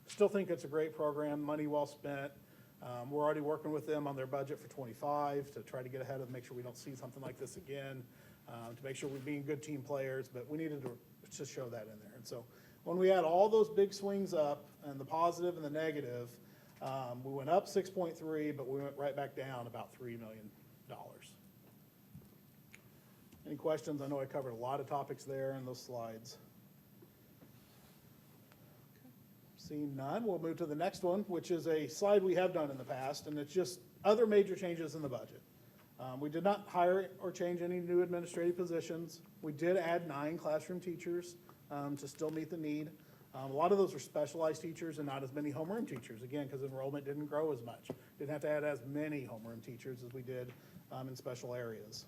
Still think it's a great program, money well spent. We're already working with them on their budget for 25 to try to get ahead of, make sure we don't see something like this again, to make sure we're being good team players, but we needed to show that in there. And so when we add all those big swings up and the positive and the negative, we went up 6.3, but we went right back down about $3 million. Any questions? I know I covered a lot of topics there in those slides. Seeing none, we'll move to the next one, which is a slide we have done in the past, and it's just other major changes in the budget. We did not hire or change any new administrative positions. We did add 9 classroom teachers to still meet the need. A lot of those are specialized teachers and not as many homeroom teachers, again, because enrollment didn't grow as much. Didn't have to add as many homeroom teachers as we did in special areas.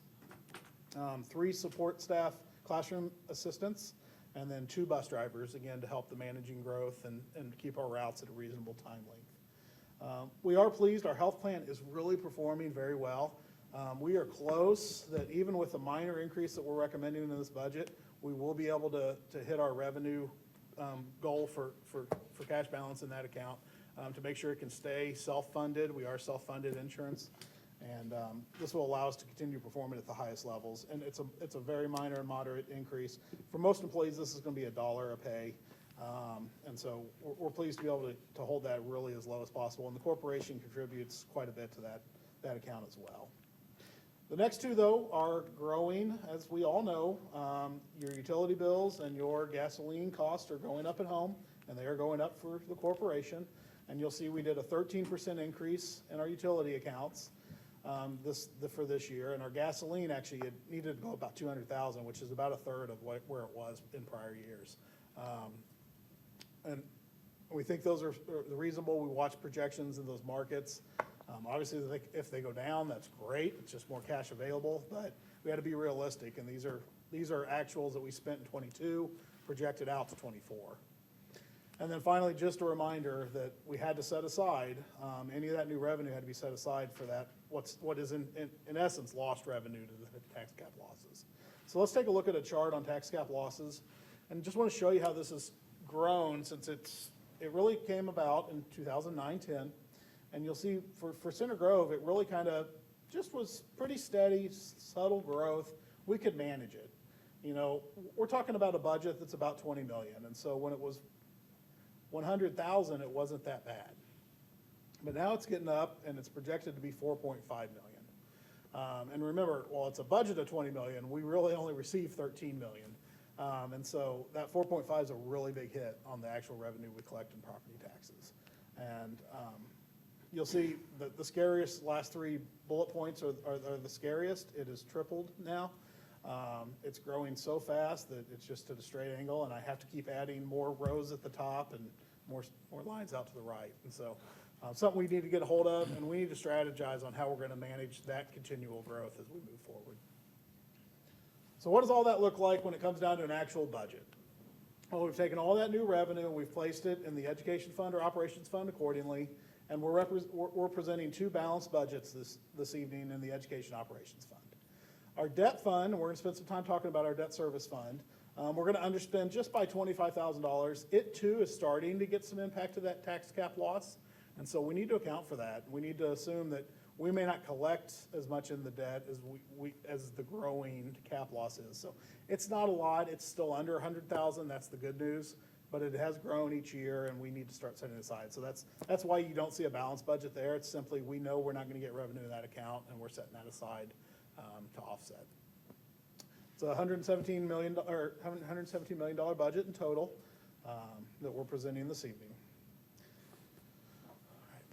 3 support staff classroom assistants, and then 2 bus drivers, again, to help the managing growth and keep our routes at a reasonable time length. We are pleased. Our health plan is really performing very well. We are close that even with the minor increase that we're recommending in this budget, we will be able to hit our revenue goal for cash balance in that account, to make sure it can stay self-funded. We are self-funded insurance, and this will allow us to continue performing at the highest levels. And it's a very minor and moderate increase. For most employees, this is going to be $1 a pay. And so we're pleased to be able to hold that really as low as possible. And the corporation contributes quite a bit to that account as well. The next two, though, are growing, as we all know. Your utility bills and your gasoline costs are going up at home, and they are going up for the corporation. And you'll see we did a 13% increase in our utility accounts for this year. And our gasoline, actually, it needed to go about $200,000, which is about a third of where it was in prior years. And we think those are reasonable. We watch projections in those markets. Obviously, if they go down, that's great. It's just more cash available, but we had to be realistic. And these are actuals that we spent in '22, projected out to '24. And then finally, just a reminder that we had to set aside, any of that new revenue had to be set aside for that, what is in essence lost revenue to the tax cap losses. So let's take a look at a chart on tax cap losses, and just want to show you how this has grown since it really came about in 2009-10. And you'll see for Center Grove, it really kind of just was pretty steady, subtle growth. We could manage it. You know, we're talking about a budget that's about $20 million. And so when it was 100,000, it wasn't that bad. But now it's getting up, and it's projected to be 4.5 million. And remember, while it's a budget of 20 million, we really only received 13 million. And so that 4.5 is a really big hit on the actual revenue we collect in property taxes. And you'll see that the scariest last three bullet points are the scariest. It has tripled now. It's growing so fast that it's just at a straight angle, and I have to keep adding more rows at the top and more lines out to the right. And so something we need to get a hold of, and we need to strategize on how we're going to manage that continual growth as we move forward. So what does all that look like when it comes down to an actual budget? Well, we've taken all that new revenue and we've placed it in the education fund or operations fund accordingly, and we're presenting two balanced budgets this evening in the education operations fund. Our debt fund, and we're going to spend some time talking about our debt service fund, we're going to underspend just by $25,000. It too is starting to get some impact of that tax cap loss, and so we need to account for that. We need to assume that we may not collect as much in the debt as the growing cap loss is. So it's not a lot. It's still under 100,000. That's the good news. But it has grown each year, and we need to start setting it aside. So that's why you don't see a balanced budget there. It's simply we know we're not going to get revenue in that account, and we're setting that aside to offset. It's a $117 million budget in total that we're presenting this evening.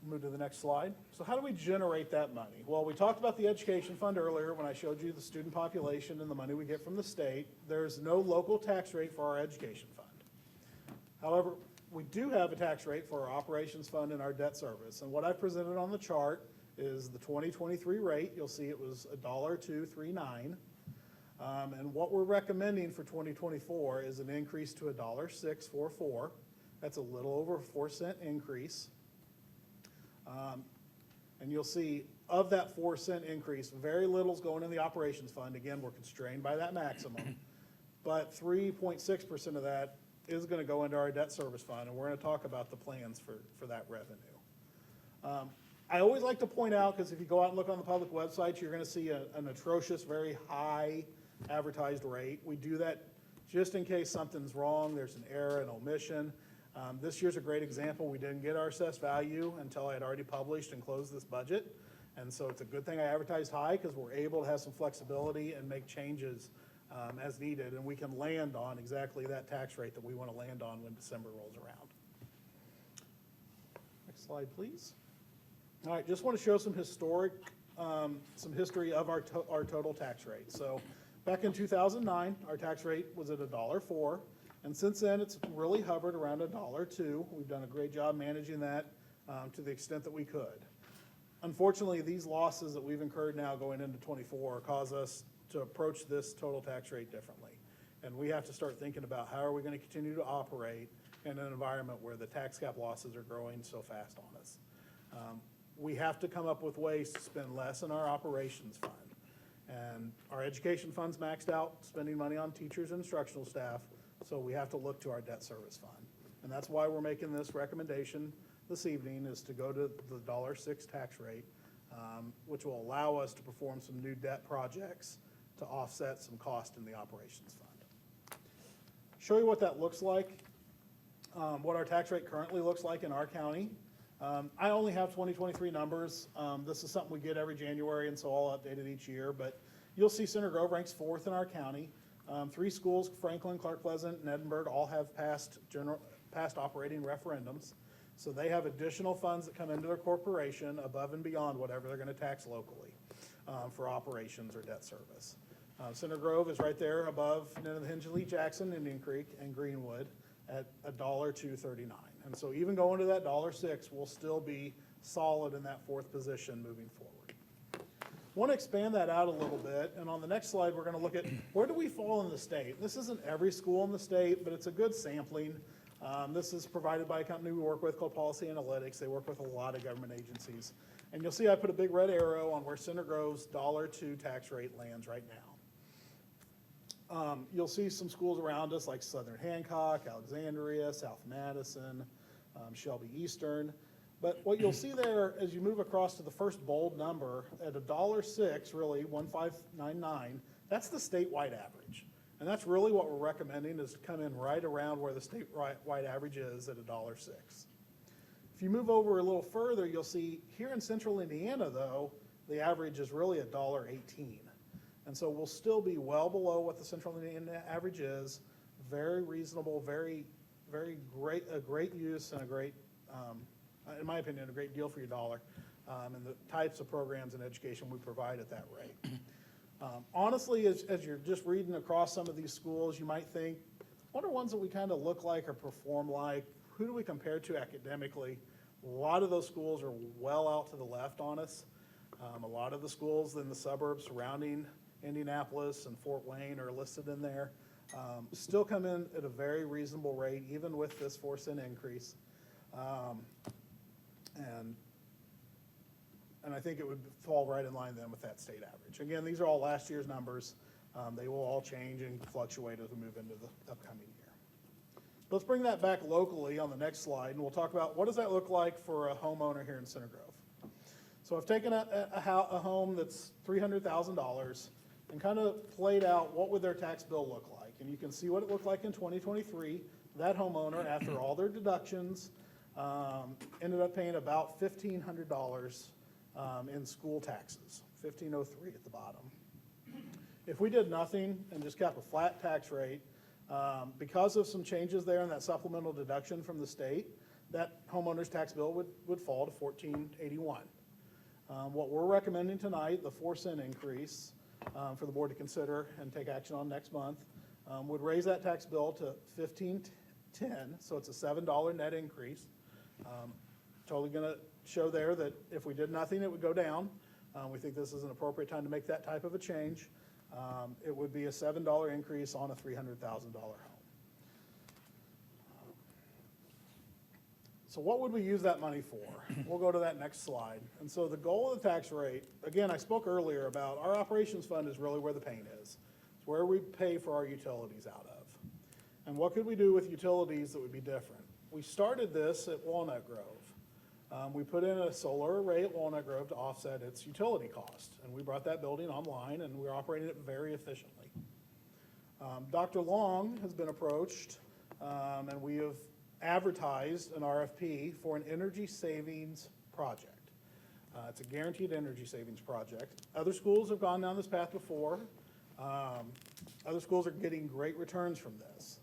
Move to the next slide. So how do we generate that money? Well, we talked about the education fund earlier when I showed you the student population and the money we get from the state. There's no local tax rate for our education fund. However, we do have a tax rate for our operations fund and our debt service. And what I presented on the chart is the 2023 rate. You'll see it was $1.239. And what we're recommending for 2024 is an increase to $1.644. That's a little over a 4-cent increase. And you'll see of that 4-cent increase, very little's going in the operations fund. Again, we're constrained by that maximum. But 3.6% of that is going to go into our debt service fund, and we're going to talk about the plans for that revenue. I always like to point out, because if you go out and look on the public websites, you're going to see an atrocious, very high advertised rate. We do that just in case something's wrong, there's an error, an omission. This year's a great example. We didn't get our assessed value until I had already published and closed this budget. And so it's a good thing I advertised high, because we're able to have some flexibility and make changes as needed. And we can land on exactly that tax rate that we want to land on when December rolls around. Next slide, please. All right, just want to show some history of our total tax rate. So back in 2009, our tax rate was at $1.04. And since then, it's really hovered around $1.02. We've done a great job managing that to the extent that we could. Unfortunately, these losses that we've incurred now going into '24 cause us to approach this total tax rate differently. And we have to start thinking about how are we going to continue to operate in an environment where the tax cap losses are growing so fast on us. We have to come up with ways to spend less in our operations fund. And our education fund's maxed out, spending money on teachers and instructional staff, so we have to look to our debt service fund. And that's why we're making this recommendation this evening, is to go to the $1.06 tax rate, which will allow us to perform some new debt projects to offset some cost in the operations fund. Show you what that looks like, what our tax rate currently looks like in our county. I only have 2023 numbers. This is something we get every January, and so I'll update it each year. But you'll see Center Grove ranks 4th in our county. 3 schools, Franklin, Clark Pleasant, and Edinburgh, all have passed operating referendums. So they have additional funds that come into their corporation above and beyond whatever they're going to tax locally for operations or debt service. Center Grove is right there above Hensley, Jackson, Indian Creek, and Greenwood at $1.239. And so even going to that $1.06, we'll still be solid in that 4th position moving forward. Want to expand that out a little bit, and on the next slide, we're going to look at where do we fall in the state. This isn't every school in the state, but it's a good sampling. This is provided by a company we work with called Policy Analytics. They work with a lot of government agencies. And you'll see I put a big red arrow on where Center Grove's $1.02 tax rate lands right now. You'll see some schools around us like Southern Hancock, Alexandria, South Madison, Shelby Eastern. But what you'll see there as you move across to the first bold number at $1.06, really, 1599, that's the statewide average. And that's really what we're recommending, is to come in right around where the statewide average is at $1.06. If you move over a little further, you'll see here in central Indiana, though, the average is really $1.18. And so we'll still be well below what the central Indiana average is. Very reasonable, very great, a great use and a great, in my opinion, a great deal for your dollar, and the types of programs and education we provide at that rate. Honestly, as you're just reading across some of these schools, you might think, what are ones that we kind of look like or perform like? Who do we compare to academically? A lot of those schools are well out to the left on us. A lot of the schools in the suburbs surrounding Indianapolis and Fort Wayne are listed in there. Still come in at a very reasonable rate, even with this 4-cent increase. And I think it would fall right in line then with that state average. Again, these are all last year's numbers. They will all change and fluctuate as we move into the upcoming year. Let's bring that back locally on the next slide, and we'll talk about what does that look like for a homeowner here in Center Grove. So I've taken a home that's $300,000 and kind of played out what would their tax bill look like. And you can see what it looked like in 2023. That homeowner, after all their deductions, ended up paying about $1,500 in school taxes, $1,503 at the bottom. If we did nothing and just kept a flat tax rate, because of some changes there in that supplemental deduction from the state, that homeowner's tax bill would fall to $1,481. What we're recommending tonight, the 4-cent increase for the board to consider and take action on next month, would raise that tax bill to $1,510, so it's a $7 net increase. Totally going to show there that if we did nothing, it would go down. We think this is an appropriate time to make that type of a change. It would be a $7 increase on a $300,000 home. So what would we use that money for? We'll go to that next slide. And so the goal of the tax rate, again, I spoke earlier about our operations fund is really where the pain is. It's where we pay for our utilities out of. And what could we do with utilities that would be different? We started this at Walnut Grove. We put in a solar array at Walnut Grove to offset its utility cost. And we brought that building online, and we're operating it very efficiently. Dr. Long has been approached, and we have advertised an RFP for an energy savings project. It's a guaranteed energy savings project. Other schools have gone down this path before. Other schools are getting great returns from this.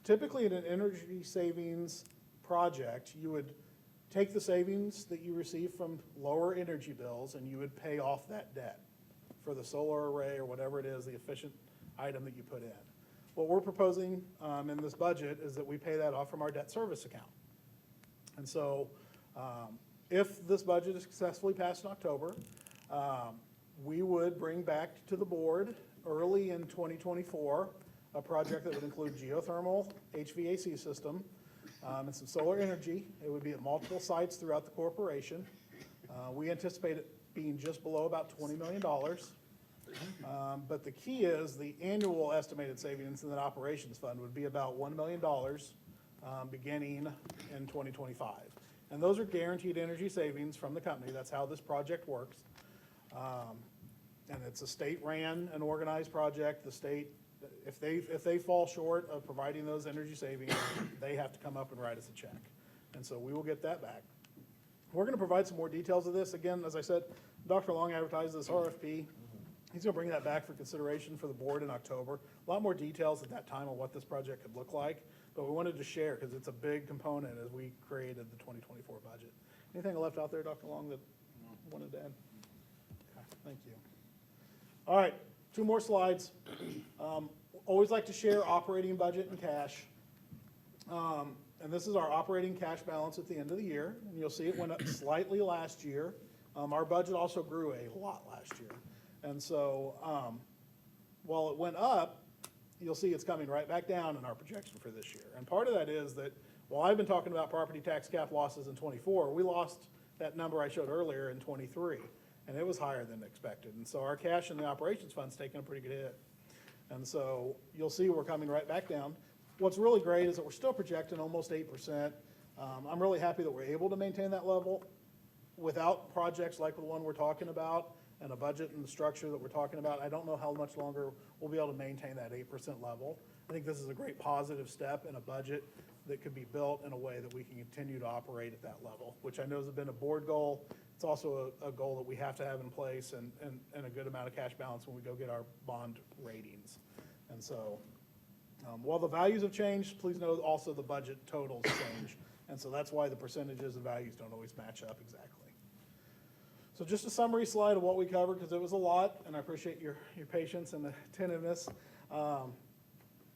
Typically in an energy savings project, you would take the savings that you receive from lower energy bills and you would pay off that debt for the solar array or whatever it is, the efficient item that you put in. What we're proposing in this budget is that we pay that off from our debt service account. And so if this budget is successfully passed in October, we would bring back to the board early in 2024 a project that would include geothermal HVAC system and some solar energy. It would be at multiple sites throughout the corporation. We anticipate it being just below about $20 million. But the key is the annual estimated savings in that operations fund would be about $1 million beginning in 2025. And those are guaranteed energy savings from the company. That's how this project works. And it's a state-ran and organized project. The state, if they fall short of providing those energy savings, they have to come up and write us a check. And so we will get that back. We're going to provide some more details of this. Again, as I said, Dr. Long advertised this RFP. He's going to bring that back for consideration for the board in October. A lot more details at that time on what this project could look like, but we wanted to share because it's a big component as we created the 2024 budget. Anything I left out there, Dr. Long, that you wanted to add? Okay, thank you. All right, 2 more slides. Always like to share operating budget and cash. And this is our operating cash balance at the end of the year. And you'll see it went up slightly last year. Our budget also grew a lot last year. And so while it went up, you'll see it's coming right back down in our projection for this year. And part of that is that while I've been talking about property tax cap losses in '24, we lost that number I showed earlier in '23, and it was higher than expected. And so our cash in the operations fund's taken a pretty good hit. And so you'll see we're coming right back down. What's really great is that we're still projecting almost 8%. I'm really happy that we're able to maintain that level without projects like the one we're talking about and a budget and the structure that we're talking about. I don't know how much longer we'll be able to maintain that 8% level. I think this is a great positive step in a budget that could be built in a way that we can continue to operate at that level, which I know has been a board goal. It's also a goal that we have to have in place and a good amount of cash balance when we go get our bond ratings. And so while the values have changed, please know also the budget totals change. And so that's why the percentages and values don't always match up exactly. So just a summary slide of what we covered, because it was a lot, and I appreciate your patience and attentiveness.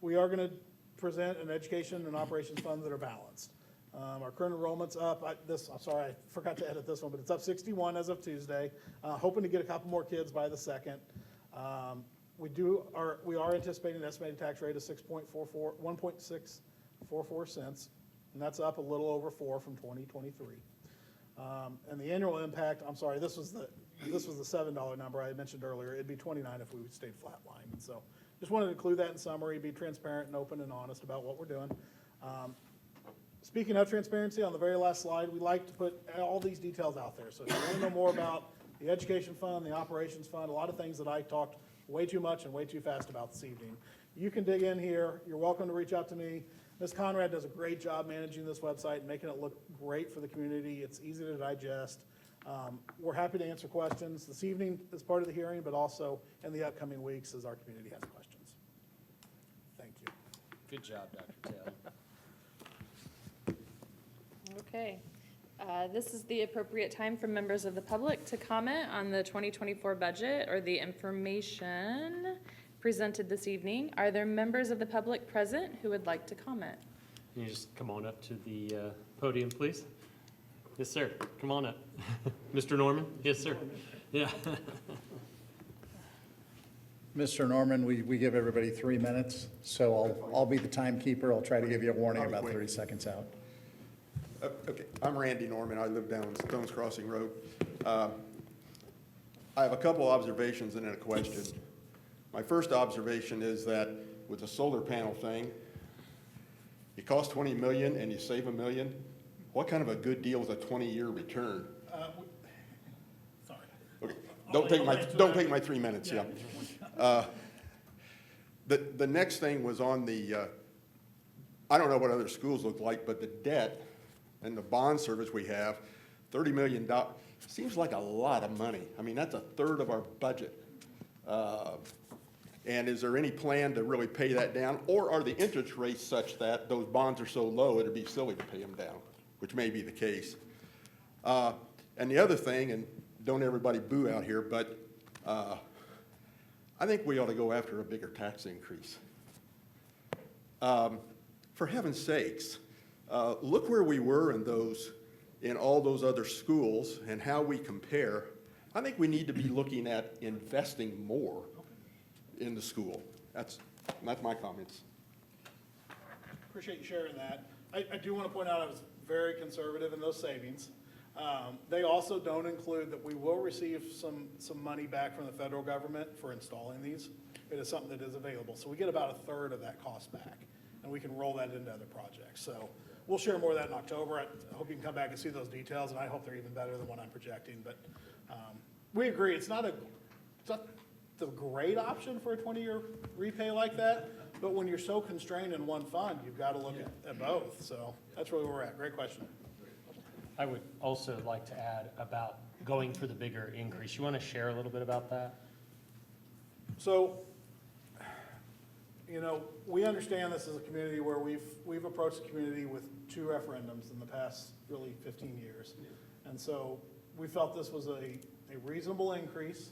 We are going to present an education and operations fund that are balanced. Our current enrollment's up. I'm sorry, I forgot to edit this one, but it's up 61 as of Tuesday. Hoping to get a couple more kids by the 2nd. We are anticipating an estimated tax rate of 1.644 cents, and that's up a little over 4 from 2023. And the annual impact, I'm sorry, this was the $7 number I mentioned earlier. It'd be 29 if we stayed flatline. And so just wanted to include that in summary, be transparent and open and honest about what we're doing. Speaking of transparency, on the very last slide, we like to put all these details out there. So if you want to know more about the education fund, the operations fund, a lot of things that I talked way too much and way too fast about this evening, you can dig in here. You're welcome to reach out to me. Ms. Conrad does a great job managing this website and making it look great for the community. It's easy to digest. We're happy to answer questions this evening as part of the hearing, but also in the upcoming weeks as our community has questions. Thank you. Good job, Dr. Taylor. Okay. This is the appropriate time for members of the public to comment on the 2024 budget or the information presented this evening. Are there members of the public present who would like to comment? Can you just come on up to the podium, please? Yes, sir. Come on up. Mr. Norman? Yes, sir. Yeah. Mr. Norman, we give everybody 3 minutes, so I'll be the timekeeper. I'll try to give you a warning I'll be about quick. 30 seconds out. Okay, I'm Randy Norman. I live down Stones Crossing Road. I have a couple observations and then a question. My first observation is that with the solar panel thing, you cost $20 million and you save $1 million. What kind of a good deal is a 20-year return? Sorry. Okay, don't take my 3 minutes, yeah. The next thing was on the, I don't know what other schools look like, but the debt and the bond service we have, $30 million, seems like a lot of money. I mean, that's a third of our budget. And is there any plan to really pay that down? Or are the interest rates such that those bonds are so low, it'd be silly to pay them down, which may be the case. And the other thing, and don't everybody boo out here, but I think we ought to go after a bigger tax increase. For heaven's sakes, look where we were in all those other schools and how we compare. I think we need to be looking at investing more in the school. That's my comments. Appreciate you sharing that. I do want to point out I was very conservative in those savings. They also don't include that we will receive some money back from the federal government for installing these. It is something that is available. So we get about a third of that cost back, and we can roll that into other projects. So we'll share more of that in October. I hope you can come back and see those details, and I hope they're even better than what I'm projecting. But we agree, it's not the great option for a 20-year repay like that, but when you're so constrained in one fund, you've got to look at both. So that's really where we're at. Great question. I would also like to add about going for the bigger increase. You want to share a little bit about that? So, you know, we understand this is a community where we've approached the community with 2 referendums in the past really 15 years. And so we felt this was a reasonable increase.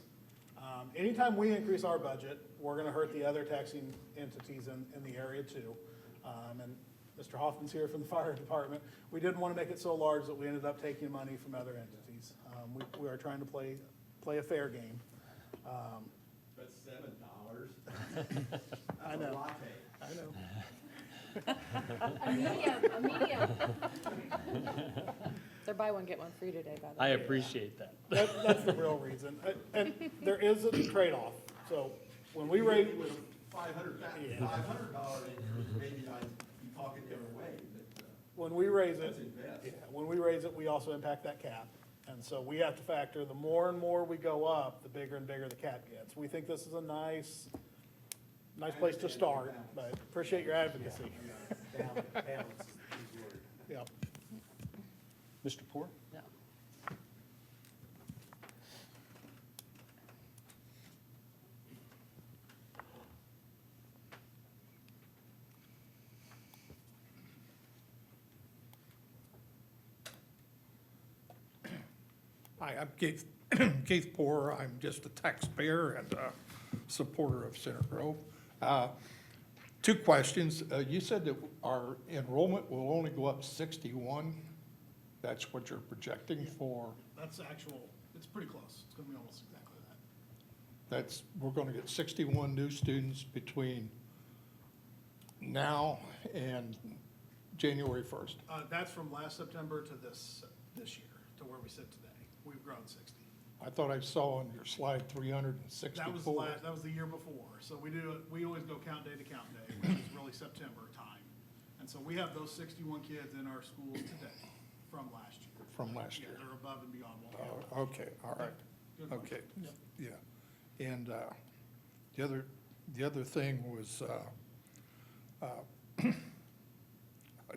Anytime we increase our budget, we're gonna hurt the other taxing entities in the area too. And Mr. Hoffman's here from the fire department. We didn't want to make it so large that we ended up taking money from other entities. We are trying to play a fair game. But $7. I know. I know. A medium. They're buy one, get one free today, by the I way. appreciate that. That's the real reason. And there is a trade-off. So when we raise, With $500, maybe I'd be talking the other way, but, when we raise it, let's invest. when we raise it, we also impact that cap. And so we have to factor, the more and more we go up, the bigger and bigger the cap gets. We think this is a nice place to start, but appreciate your advocacy. Balance is the word. Yep. Mr. Poor? No. Hi, I'm Keith, Keith Poor. I'm just a taxpayer and a supporter of Center Grove. 2 questions. You said that our enrollment will only go up 61. That's what you're projecting for, That's actual, it's pretty close. It's gonna be almost exactly that. we're gonna get 61 new students between now and January 1st. That's from last September to this year, to where we sit today. We've grown 60. I thought I saw on your slide 364. That was the year before. So we always go count day to count day, which is really September time. And so we have those 61 kids in our schools today from last year. From last year. Yeah, they're above and beyond what we had. Okay, all right. Good Okay, question. yeah. And the other thing was, I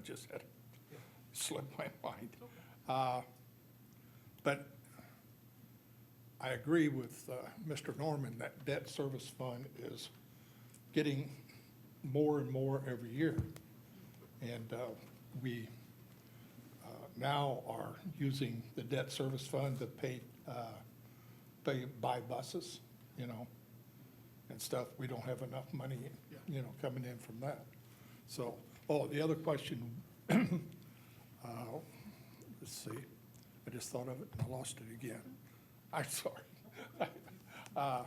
just had it slip my mind. But I agree with Mr. Norman that debt service fund is getting more and more every year. And we now are using the debt service fund to buy buses, you know, and stuff. We don't have enough money, you know, coming in from that. So, the other question, let's see, I just thought of it and I lost it again. I'm sorry. How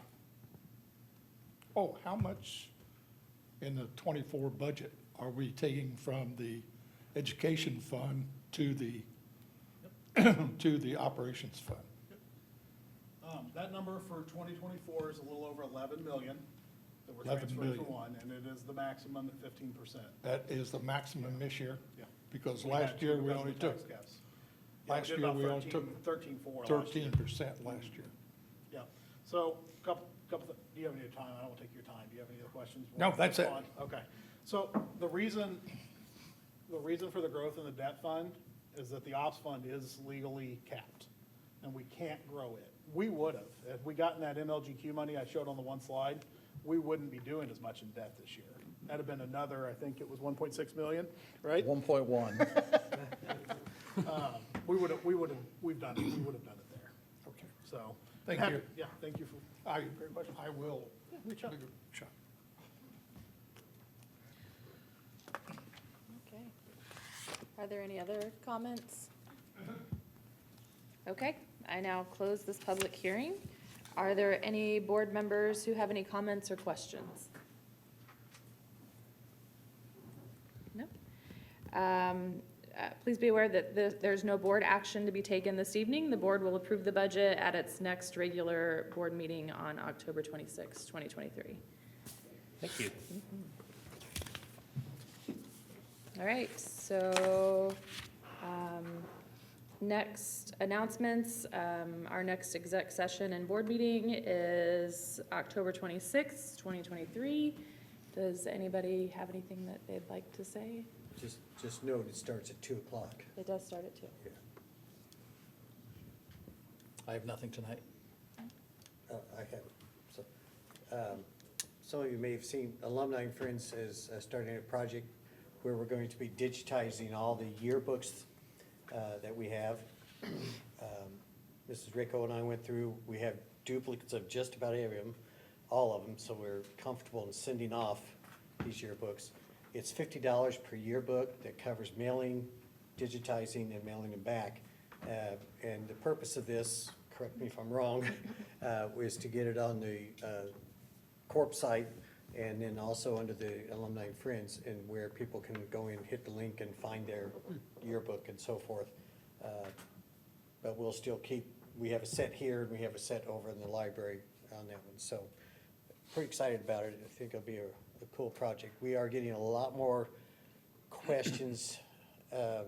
much in the '24 budget are we taking from the education fund to the, to the operations fund? That number for 2024 is a little over 11 million that we're 11 transferring to million. one, and it is the maximum at 15%. That is the maximum this year? Yeah. Because We had last to year we because of only the took tax caps. Yeah, last did year about we only took 13.4 last year. 13% last year. Yeah, so, do you have any time? I don't want to take your time. Do you have any other questions? No, that's it. Okay, so the reason for the growth in the debt fund is that the ops fund is legally capped, and we can't grow it. We would have, if we gotten that MLGQ money I showed on the one slide, we wouldn't be doing as much in debt this year. That'd have been another, I think it was 1.6 million, right? 1.1. We've done it, we would have done it there, Okay. so. Thank you. Yeah, thank you for. I will. Reach out. Check. Okay. Are there any other comments? Okay, I now close this public hearing. Are there any board members who have any comments or questions? No? please be aware that there's no board action to be taken this evening. The board will approve the budget at its next regular board meeting on October 26, 2023. Thank you. All right, so next announcements. Our next exec session and board meeting is October 26, 2023. Does anybody have anything that they'd like to say? Just note, it starts at 2 o'clock. It does start at 2. I have nothing tonight. I have, so, some of you may have seen Alumni and Friends is starting a project where we're going to be digitizing all the yearbooks that we have. Mrs. Rico and I went through, we have duplicates of just about every of them, all of them, so we're comfortable in sending off these yearbooks. It's $50 per yearbook that covers mailing, digitizing, and mailing them back. And the purpose of this, correct me if I'm wrong, is to get it on the Corp site and then also under the Alumni and Friends, and where people can go in, hit the link and find their yearbook and so forth. But we'll still keep, we have a set here and we have a set over in the library on that one. So pretty excited about it. I think it'll be a cool project. We are getting a lot more questions of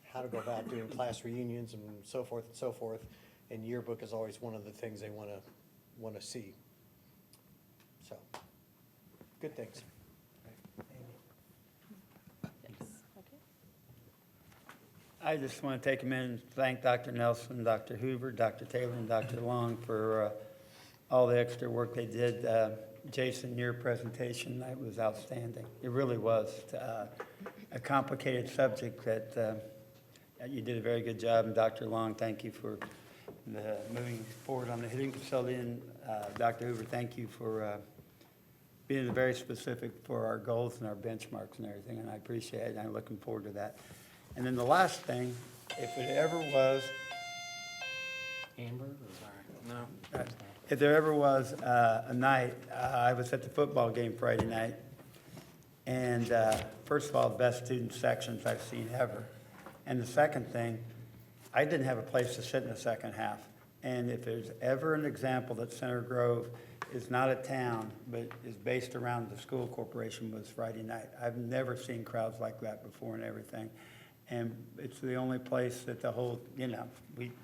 how to go about doing class reunions and so forth and so forth. And yearbook is always one of the things they want to see. So, good things. Yes, okay. I just want to take a minute and thank Dr. Nelson, Dr. Hoover, Dr. Taylor, and Dr. Long for all the extra work they did. Jason, your presentation, that was outstanding. It really was. A complicated subject that you did a very good job. And Dr. Long, thank you for moving forward on the hitting facility. And Dr. Hoover, thank you for being very specific for our goals and our benchmarks and everything. And I appreciate it. I'm looking forward to that. And then the last thing, if it ever was, Amber? no, if there ever was a night, I was at the football game Friday night, and first of all, the best student sections I've seen ever. And the second thing, I didn't have a place to sit in the second half. And if there's ever an example that Center Grove is not a town, but is based around the school corporation, was Friday night. I've never seen crowds like that before and everything. And it's the only place that the whole,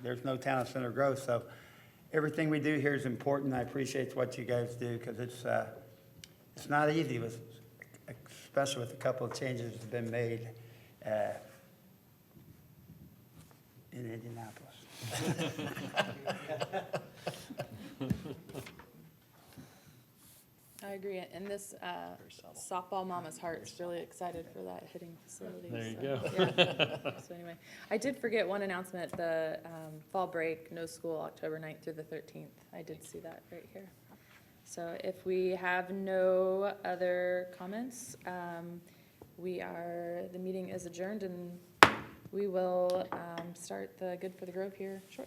there's no town of Center Grove, so everything we do here is important. I appreciate what you guys do, because it's not easy, especially with a couple of changes that have been made in Indianapolis. I agree, and this softball mama's heart is really excited for that hitting facility. There you so, go. Yeah. So anyway, I did forget one announcement, the fall break, no school, October 9th through the 13th. I did see that right here. So if we have no other comments, the meeting is adjourned, and we will start the Good for the Grove here shortly.